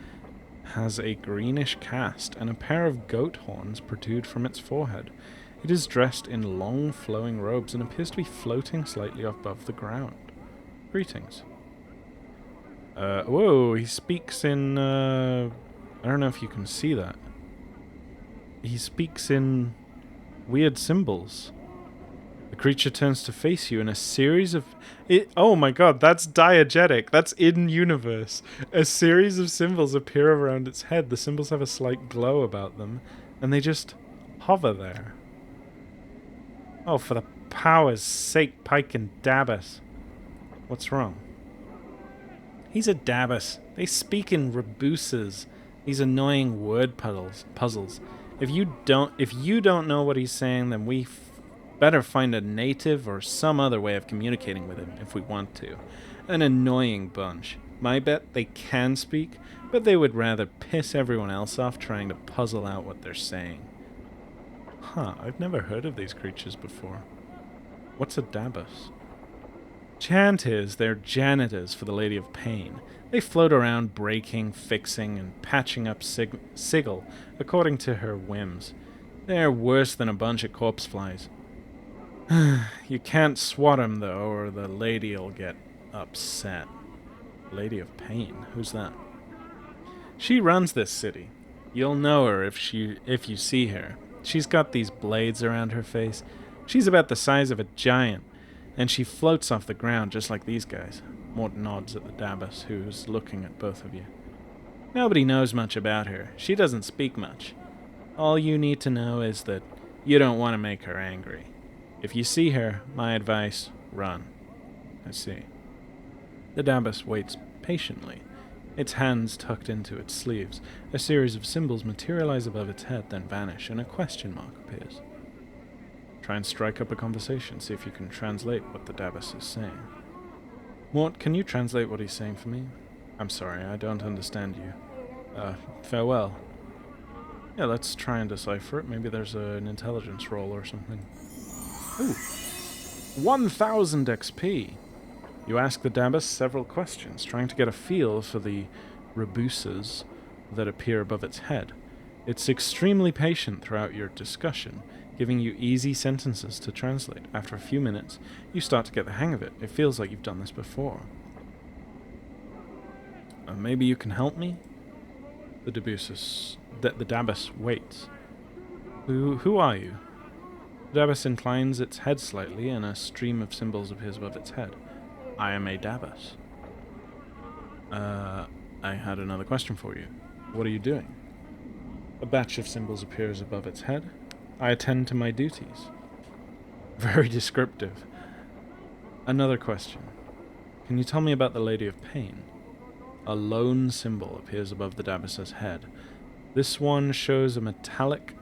has a greenish cast, and a pair of goat horns protrude from its forehead. It is dressed in long flowing robes and appears to be floating slightly above the ground. Greetings. Whoa, he speaks in, I don't know if you can see that. He speaks in weird symbols. The creature turns to face you in a series of... oh my god, that's diegetic. That's in-universe. A series of symbols appear around its head. The symbols have a slight glow about them, and they just hover there. Oh, for the power's sake, Pike and Dabus. What's wrong? He's a Dabus. They speak in rebuses. These annoying word puzzles. If you don't know what he's saying, then we better find a native or some other way of communicating with him if we want to. An annoying bunch. My bet they can speak, but they would rather piss everyone else off trying to puzzle out what they're saying. Huh, I've never heard of these creatures before. What's a Dabus? Chant is they're janitors for the Lady of Pain. They float around breaking, fixing, and patching up Sigil according to her whims. They're worse than a bunch of corpse flies. You can't swat 'em though, or the lady'll get upset. Lady of Pain? Who's that? She runs this city. You'll know her if you see her. She's got these blades around her face. She's about the size of a giant, and she floats off the ground just like these guys. Mort nods at the Dabus, who's looking at both of you. Nobody knows much about her. She doesn't speak much. All you need to know is that you don't want to make her angry. If you see her, my advice, run. I see. The Dabus waits patiently, its hands tucked into its sleeves. A series of symbols materialize above its head, then vanish, and a question mark appears. Try and strike up a conversation, see if you can translate what the Dabus is saying. Mort, can you translate what he's saying for me? I'm sorry, I don't understand you. Farewell. Yeah, let's try and decipher it. Maybe there's an intelligence roll or something. Ooh. 1000 XP. You ask the Dabus several questions, trying to get a feel for the rebuses that appear above its head. It's extremely patient throughout your discussion, giving you easy sentences to translate. After a few minutes, you start to get the hang of it. It feels like you've done this before. Maybe you can help me? The Dabus waits. Who are you? The Dabus inclines its head slightly, and a stream of symbols appears above its head. I am a Dabus. I had another question for you. What are you doing? A batch of symbols appears above its head. I attend to my duties. Very descriptive. Another question. Can you tell me about the Lady of Pain? A lone symbol appears above the Dabus's head. This one shows a metallic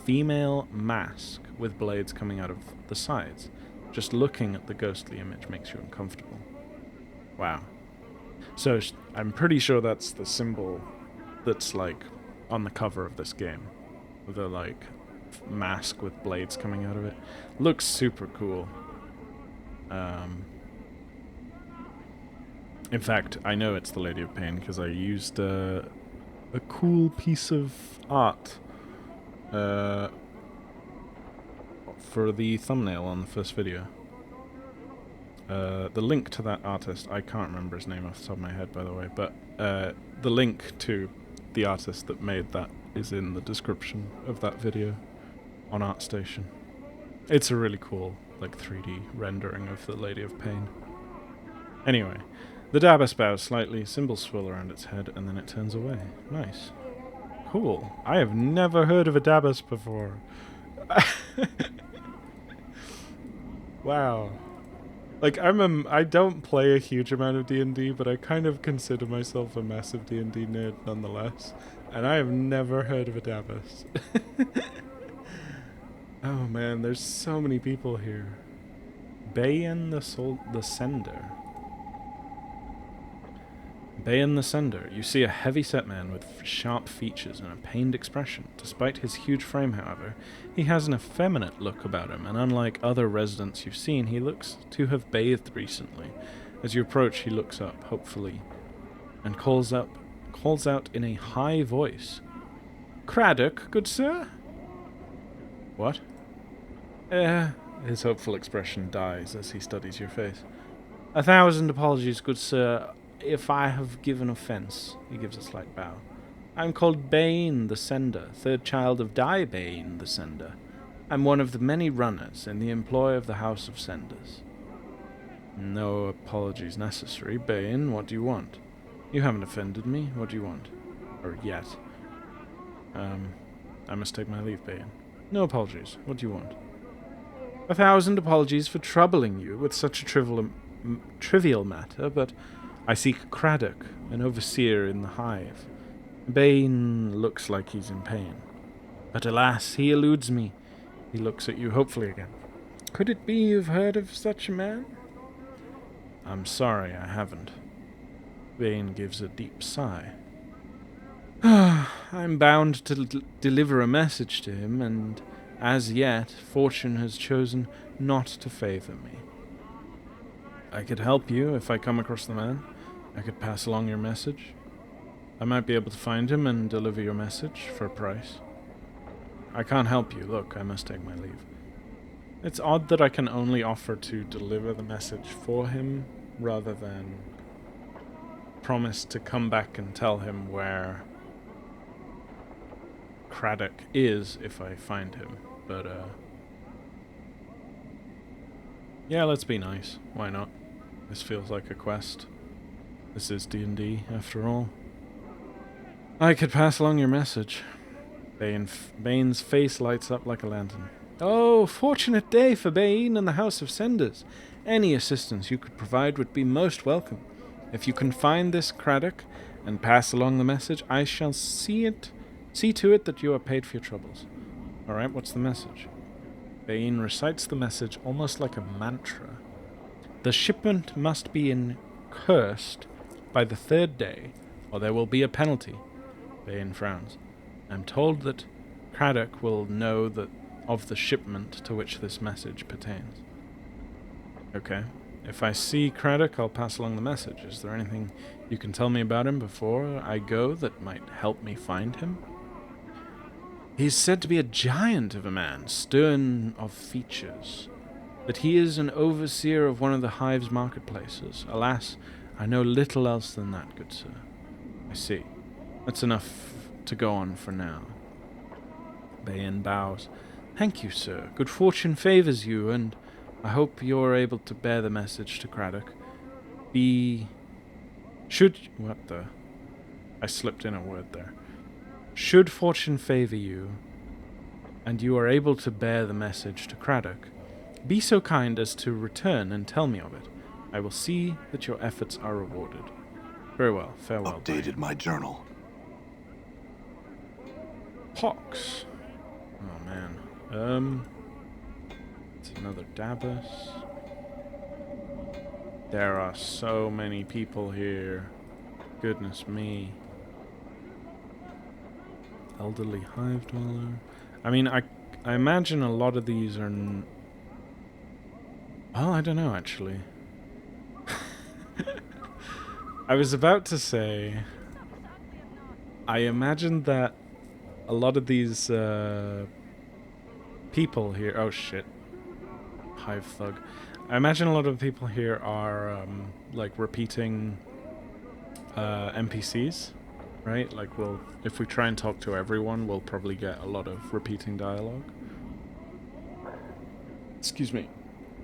female mask with blades coming out of the sides. Just looking at the ghostly image makes you uncomfortable. Wow. So I'm pretty sure that's the symbol that's like on the cover of this game. The like mask with blades coming out of it. Looks super cool. In fact, I know it's the Lady of Pain because I used a cool piece of art for the thumbnail on the first video. The link to that artist, I can't remember his name off the top of my head, by the way, but the link to the artist that made that is in the description of that video on ArtStation. It's a really cool, like, 3D rendering of the Lady of Pain. Anyway, the Dabus bows slightly, symbols swirl around its head, and then it turns away. Nice. Cool. I have never heard of a Dabus before. Wow. Like, I don't play a huge amount of D&D, but I kind of consider myself a massive D&D nerd nonetheless. And I have never heard of a Dabus. Oh man, there's so many people here. Bayan the Sender. Bayan the Sender. You see a heavy-set man with sharp features and a pained expression. Despite his huge frame, however, he has an effeminate look about him, and unlike other residents you've seen, he looks to have bathed recently. As you approach, he looks up, hopefully, and calls out in a high voice. Craddock, good sir? What? His hopeful expression dies as he studies your face. 1,000 apologies, good sir, if I have given offence. He gives a slight bow. I'm called Bane the Sender, third child of Bane the Sender. I'm one of the many runners in the employ of the House of Senders. No apologies necessary. Bane, what do you want? You haven't offended me. What do you want? Or yet. I must take my leave, Bane. No apologies. What do you want? 1,000 apologies for troubling you with such a trivial matter, but I seek Craddock, an overseer in the Hive. Bane looks like he's in pain. But alas, he eludes me. He looks at you hopefully again. Could it be you've heard of such a man? I'm sorry, I haven't. Bane gives a deep sigh. I'm bound to deliver a message to him, and as yet, fortune has chosen not to favor me. I could help you if I come across the man. I could pass along your message. I might be able to find him and deliver your message for a price. I can't help you. Look, I must take my leave. It's odd that I can only offer to deliver the message for him, rather than promise to come back and tell him where Craddock is if I find him. But, yeah, let's be nice. Why not? This feels like a quest. This is D&D, after all. I could pass along your message. Bane's face lights up like a lantern. Oh, fortunate day for Bane and the House of Senders. Any assistance you could provide would be most welcome. If you can find this Craddock and pass along the message, I shall see to it that you are paid for your troubles. Alright, what's the message? Bane recites the message almost like a mantra. The shipment must be cursed by the 3rd day, or there will be a penalty. Bane frowns. I'm told that Craddock will know that of the shipment to which this message pertains. Okay. If I see Craddock, I'll pass along the message. Is there anything you can tell me about him before I go that might help me find him? He's said to be a giant of a man, stern of features. That he is an overseer of one of the Hive's marketplaces. Alas, I know little else than that, good sir. I see. That's enough to go on for now. Bane bows. Thank you, sir. Good fortune favors you, and I hope you're able to bear the message to Craddock. I slipped in a word there. Should fortune favor you, and you are able to bear the message to Craddock, be so kind as to return and tell me of it. I will see that your efforts are rewarded. Very well. Farewell. Updated my journal. Pox. Oh man. It's another Davos. There are so many people here. Goodness me. Elderly Hive dweller. I mean, I imagine a lot of these are... Well, I don't know, actually. I was about to say... I imagine that a lot of these people here... Oh, shit. Hive thug. I imagine a lot of people here are, like, repeating NPCs. Right? Like, if we try and talk to everyone, we'll probably get a lot of repeating dialogue. Excuse me.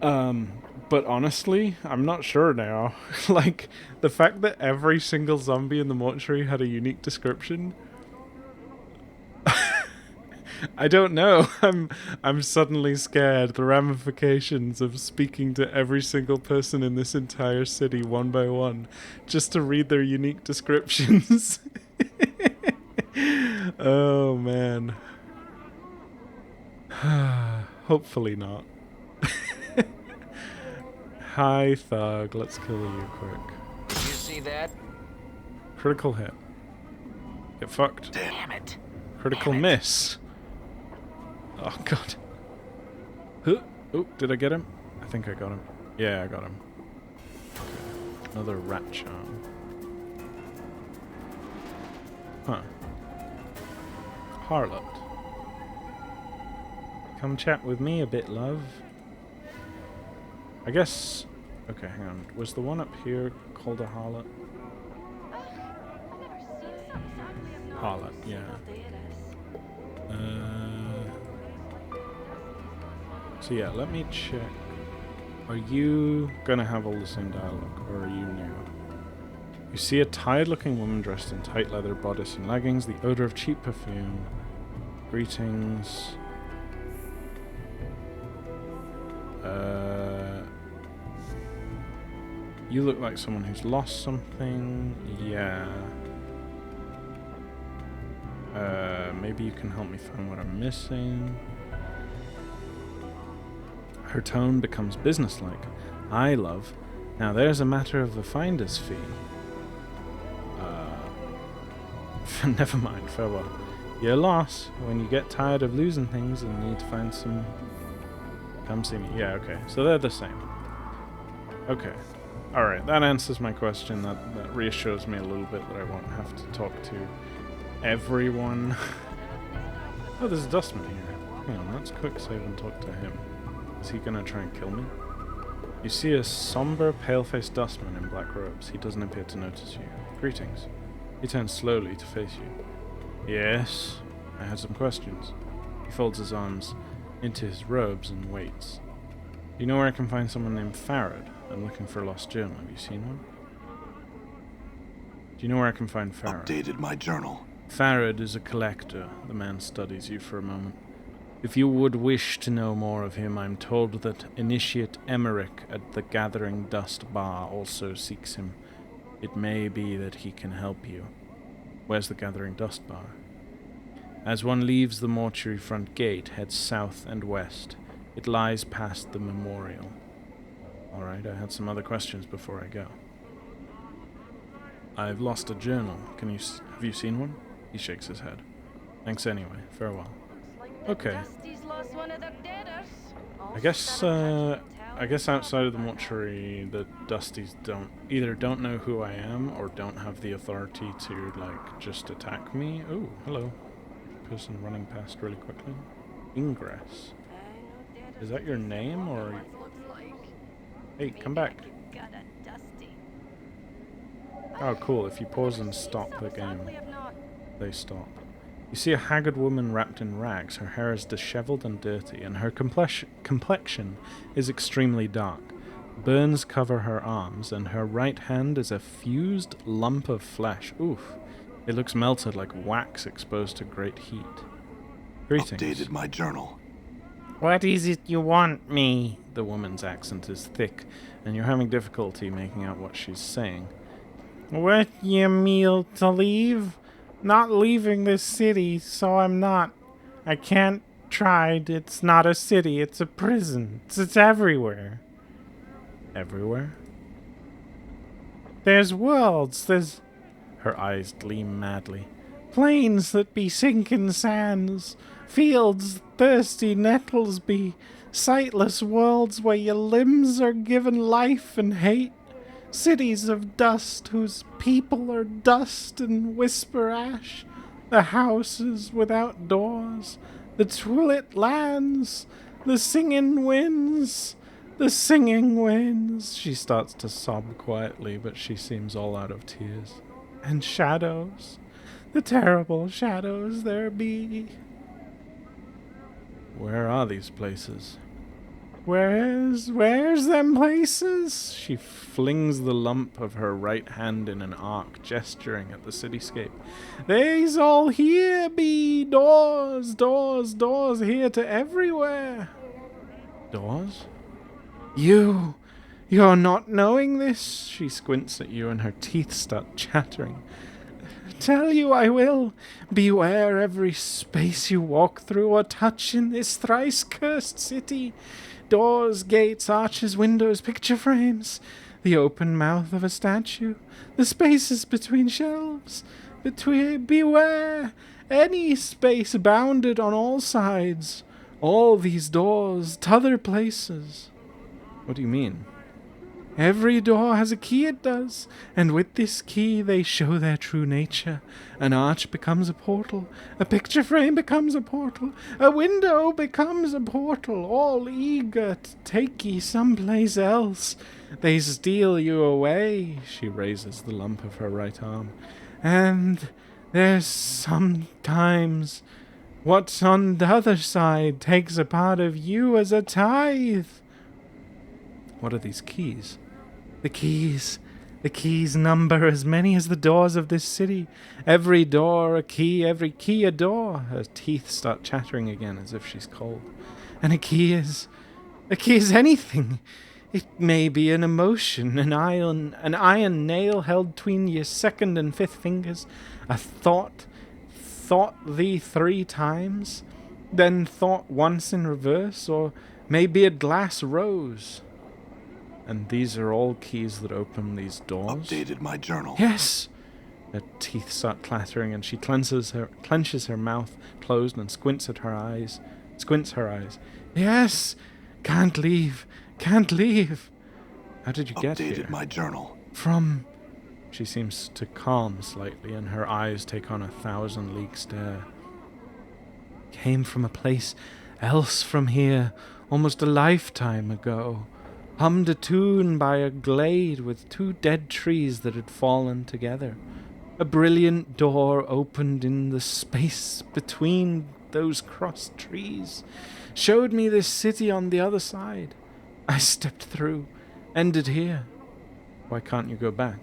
But honestly, I'm not sure now. Like, the fact that every single zombie in the mortuary had a unique description... I don't know. I'm suddenly scared. The ramifications of speaking to every single person in this entire city one by one, just to read their unique descriptions. Oh man. Hopefully not. Hi thug, let's kill you quick. Did you see that? Critical hit. Get fucked. Damn it. Critical miss. Oh god. Huh? Oh, did I get him? I think I got him. Yeah, I got him. Okay. Another rat charm. Huh. Harlot. Come chat with me a bit, love. I guess... Okay, hang on. Was the one up here called a harlot? Harlot, yeah. So yeah, let me check. Are you gonna have all the same dialogue, or are you new? You see a tired-looking woman dressed in tight leather bodice and leggings, the odor of cheap perfume. Greetings. You look like someone who's lost something. Yeah. Maybe you can help me find what I'm missing. Her tone becomes businesslike. I love. Now there's a matter of the finder's fee. Never mind, farewell. Your loss. When you get tired of losing things and need to find some... Come see me. Yeah, okay. So they're the same. Okay. Alright, that answers my question. That reassures me a little bit that I won't have to talk to everyone. Oh, there's a dustman here. Hang on, let's quick save and talk to him. Is he gonna try and kill me? You see a somber, pale-faced dustman in black robes. He doesn't appear to notice you. Greetings. He turns slowly to face you. Yes? I had some questions. He folds his arms into his robes and waits. Do you know where I can find someone named Farad? I'm looking for a lost journal. Have you seen one? Do you know where I can find Farad? Updated my journal. Farad is a collector. The man studies you for a moment. If you would wish to know more of him, I'm told that Initiate Emmerich at the Gathering Dust Bar also seeks him. It may be that he can help you. Where's the Gathering Dust Bar? As one leaves the mortuary front gate, head south and west. It lies past the memorial. Alright, I had some other questions before I go. I've lost a journal. Have you seen one? He shakes his head. Thanks anyway. Farewell. Okay. I guess outside of the mortuary, the Dusties don't know who I am or don't have the authority to, like, just attack me. Oh, hello. Person running past really quickly. Ingress. Is that your name, or... Hey, come back. Oh, cool. If you pause and stop the game, they stop. You see a haggard woman wrapped in rags. Her hair is disheveled and dirty, and her complexion is extremely dark. Burns cover her arms, and her right hand is a fused lump of flesh. Oof. It looks melted like wax exposed to great heat. Greetings. Updated my journal. What is it you want me? The woman's accent is thick, and you're having difficulty making out what she's saying. What you mean to leave? Not leaving this city, so I'm not. I can't try. It's not a city, it's a prison. It's everywhere. Everywhere? There's worlds, there's... Her eyes gleam madly. Plains that be sinking sands. Fields thirsty nettles be. Sightless worlds where your limbs are given life and hate. Cities of dust whose people are dust and whisper ash. The houses without doors. The twilit lands. The singing winds. The singing winds. She starts to sob quietly, but she seems all out of tears. And shadows. The terrible shadows there be. Where are these places? Where's them places? She flings the lump of her right hand in an arc, gesturing at the cityscape. They's all here be. Doors, doors, doors here to everywhere. Doors? You're not knowing this? She squints at you and her teeth start chattering. Tell you I will. Beware every space you walk through or touch in this thrice cursed city. Doors, gates, arches, windows, picture frames. The open mouth of a statue. The spaces between shelves. Beware. Any space bounded on all sides. All these doors, t'other places. What do you mean? Every door has a key, it does, and with this key they show their true nature. An arch becomes a portal, a picture frame becomes a portal, a window becomes a portal, all eager to take ye someplace else. They steal you away, she raises the lump of her right arm, and there's sometimes What's on the other side takes a part of you as a tithe. What are these keys? The keys. The keys number as many as the doors of this city. Every door a key, every key a door. Her teeth start chattering again as if she's cold. And a key is anything. It may be an emotion, an iron nail held between your second and fifth fingers, a thought thee 3 times, then thought once in reverse, or maybe a glass rose. And these are all keys that open these doors? Updated my journal. Yes! Her teeth start clattering and she clenches her mouth closed and squints her eyes. Yes! Can't leave! Can't leave! How did you get here? Updated my journal. From... She seems to calm slightly and her eyes take on a 1,000-league stare. Came from a place else from here, almost a lifetime ago. Hummed a tune by a glade with 2 dead trees that had fallen together. A brilliant door opened in the space between those crossed trees. Showed me this city on the other side. I stepped through. Ended here. Why can't you go back?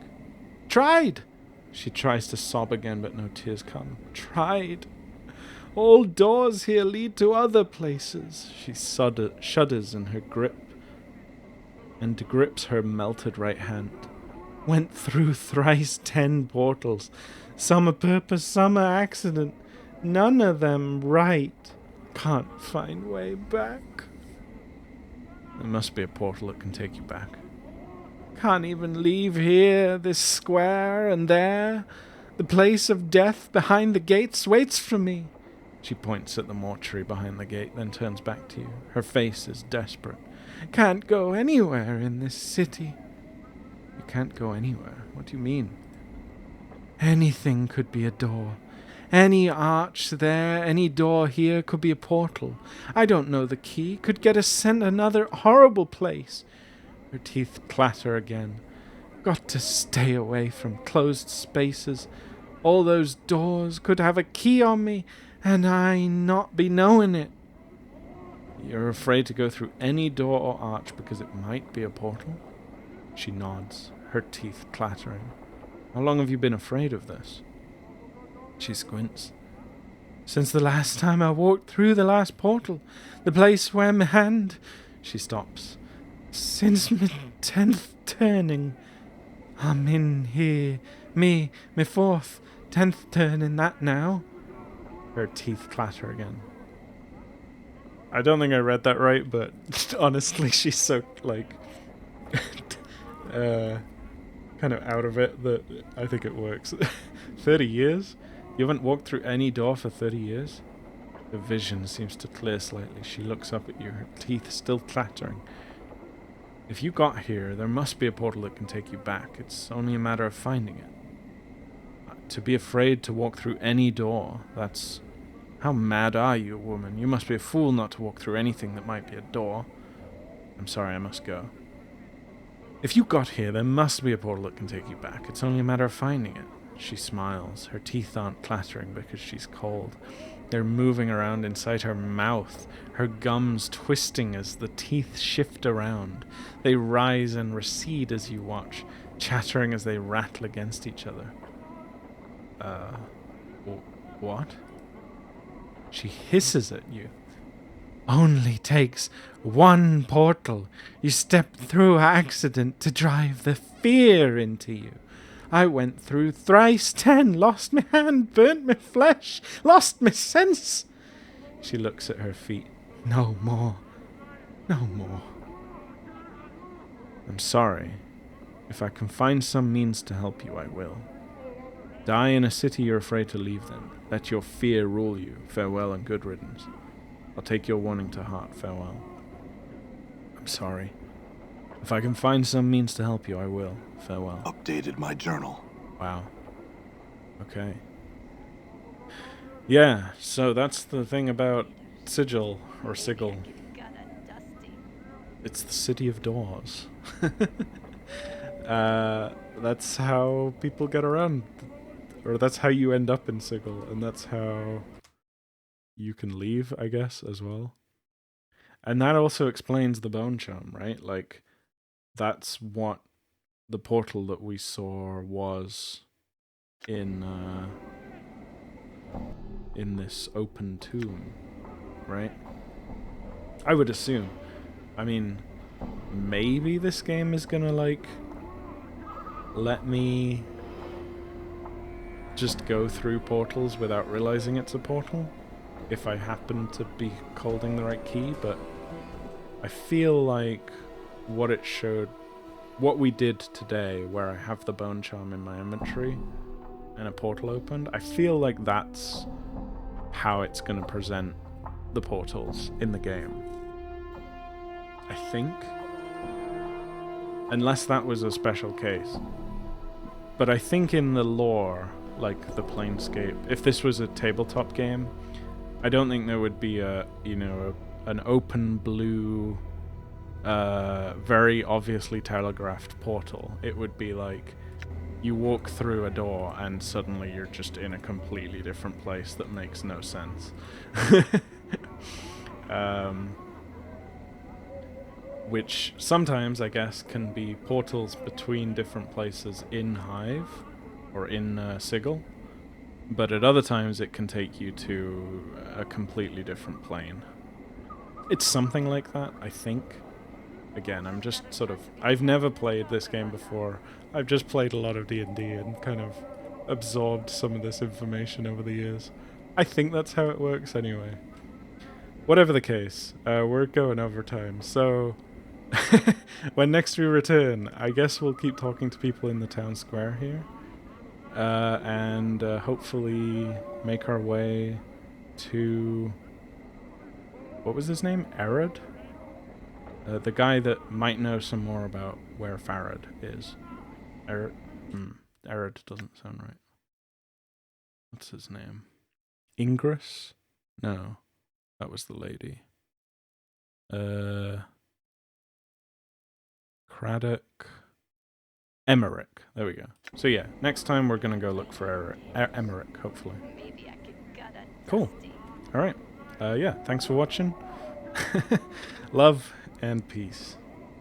Tried! She tries to sob again, but no tears come. Tried. All doors here lead to other places. She shudders in her grip and grips her melted right hand. Went through thrice 10 portals. Some a purpose, some a accident. None of them right. Can't find way back. There must be a portal that can take you back. Can't even leave here, this square, and there. The place of death behind the gates waits for me. She points at the mortuary behind the gate, then turns back to you. Her face is desperate. Can't go anywhere in this city. You can't go anywhere? What do you mean? Anything could be a door. Any arch there, any door here could be a portal. I don't know the key. Could get us sent another horrible place. Her teeth clatter again. Got to stay away from closed spaces. All those doors could have a key on me, and I not be knowing it. You're afraid to go through any door or arch because it might be a portal? She nods, her teeth clattering. How long have you been afraid of this? She squints. Since the last time I walked through the last portal, the place where my hand... She stops. Since my 10th turning. I'm in here. Me 4th, 10th turn in that now. Her teeth clatter again. I don't think I read that right, but honestly, she's so, like, kind of out of it that I think it works. 30 years? You haven't walked through any door for 30 years? The vision seems to clear slightly. She looks up at you, her teeth still clattering. If you got here, there must be a portal that can take you back. It's only a matter of finding it. To be afraid to walk through any door, that's... How mad are you, woman? You must be a fool not to walk through anything that might be a door. I'm sorry, I must go. If you got here, there must be a portal that can take you back. It's only a matter of finding it. She smiles. Her teeth aren't clattering because she's cold. They're moving around inside her mouth, her gums twisting as the teeth shift around. They rise and recede as you watch, chattering as they rattle against each other. What? She hisses at you. Only takes one portal. You step through accident to drive the fear into you. I went through thrice 10, lost my hand, burnt my flesh, lost my sense. She looks at her feet. No more. No more. I'm sorry. If I can find some means to help you, I will. Die in a city you're afraid to leave then. Let your fear rule you. Farewell and good riddance. I'll take your warning to heart. Farewell. I'm sorry. If I can find some means to help you, I will. Farewell. Updated my journal. Wow. Okay. Yeah, so that's the thing about Sigil, or Sigil. It's the city of doors. That's how people get around. Or that's how you end up in Sigil, and that's how you can leave, I guess, as well. And that also explains the bone charm, right? Like, that's what the portal that we saw was in this open tomb, right? I would assume. I mean, maybe this game is gonna, like, let me just go through portals without realizing it's a portal, if I happen to be holding the right key, but I feel like what it showed, what we did today, where I have the bone charm in my inventory and a portal opened, I feel like that's how it's going to present the portals in the game. I think. Unless that was a special case. But I think in the lore, like the Planescape, if this was a tabletop game, I don't think there would be a, you know, an open blue, very obviously telegraphed portal. It would be like you walk through a door and suddenly you're just in a completely different place that makes no sense. Which sometimes, I guess, can be portals between different places in Hive or in Sigil, but at other times it can take you to a completely different plane. It's something like that, I think. Again, I'm just sort of... I've never played this game before. I've just played a lot of D&D and kind of absorbed some of this information over the years. I think that's how it works anyway. Whatever the case, we're going over time, so... when next we return, I guess we'll keep talking to people in the town square here. And hopefully make our way to... What was his name? Arad? The guy that might know some more about where Farad is. Arad? Arad doesn't sound right. What's his name? Ingress? No. That was the lady. Craddock. Emmerich. There we go. So yeah, next time we're gonna go look for Emmerich, hopefully. Maybe I could gut a Cool. dusty. Alright. Yeah, thanks for watching. Love and peace.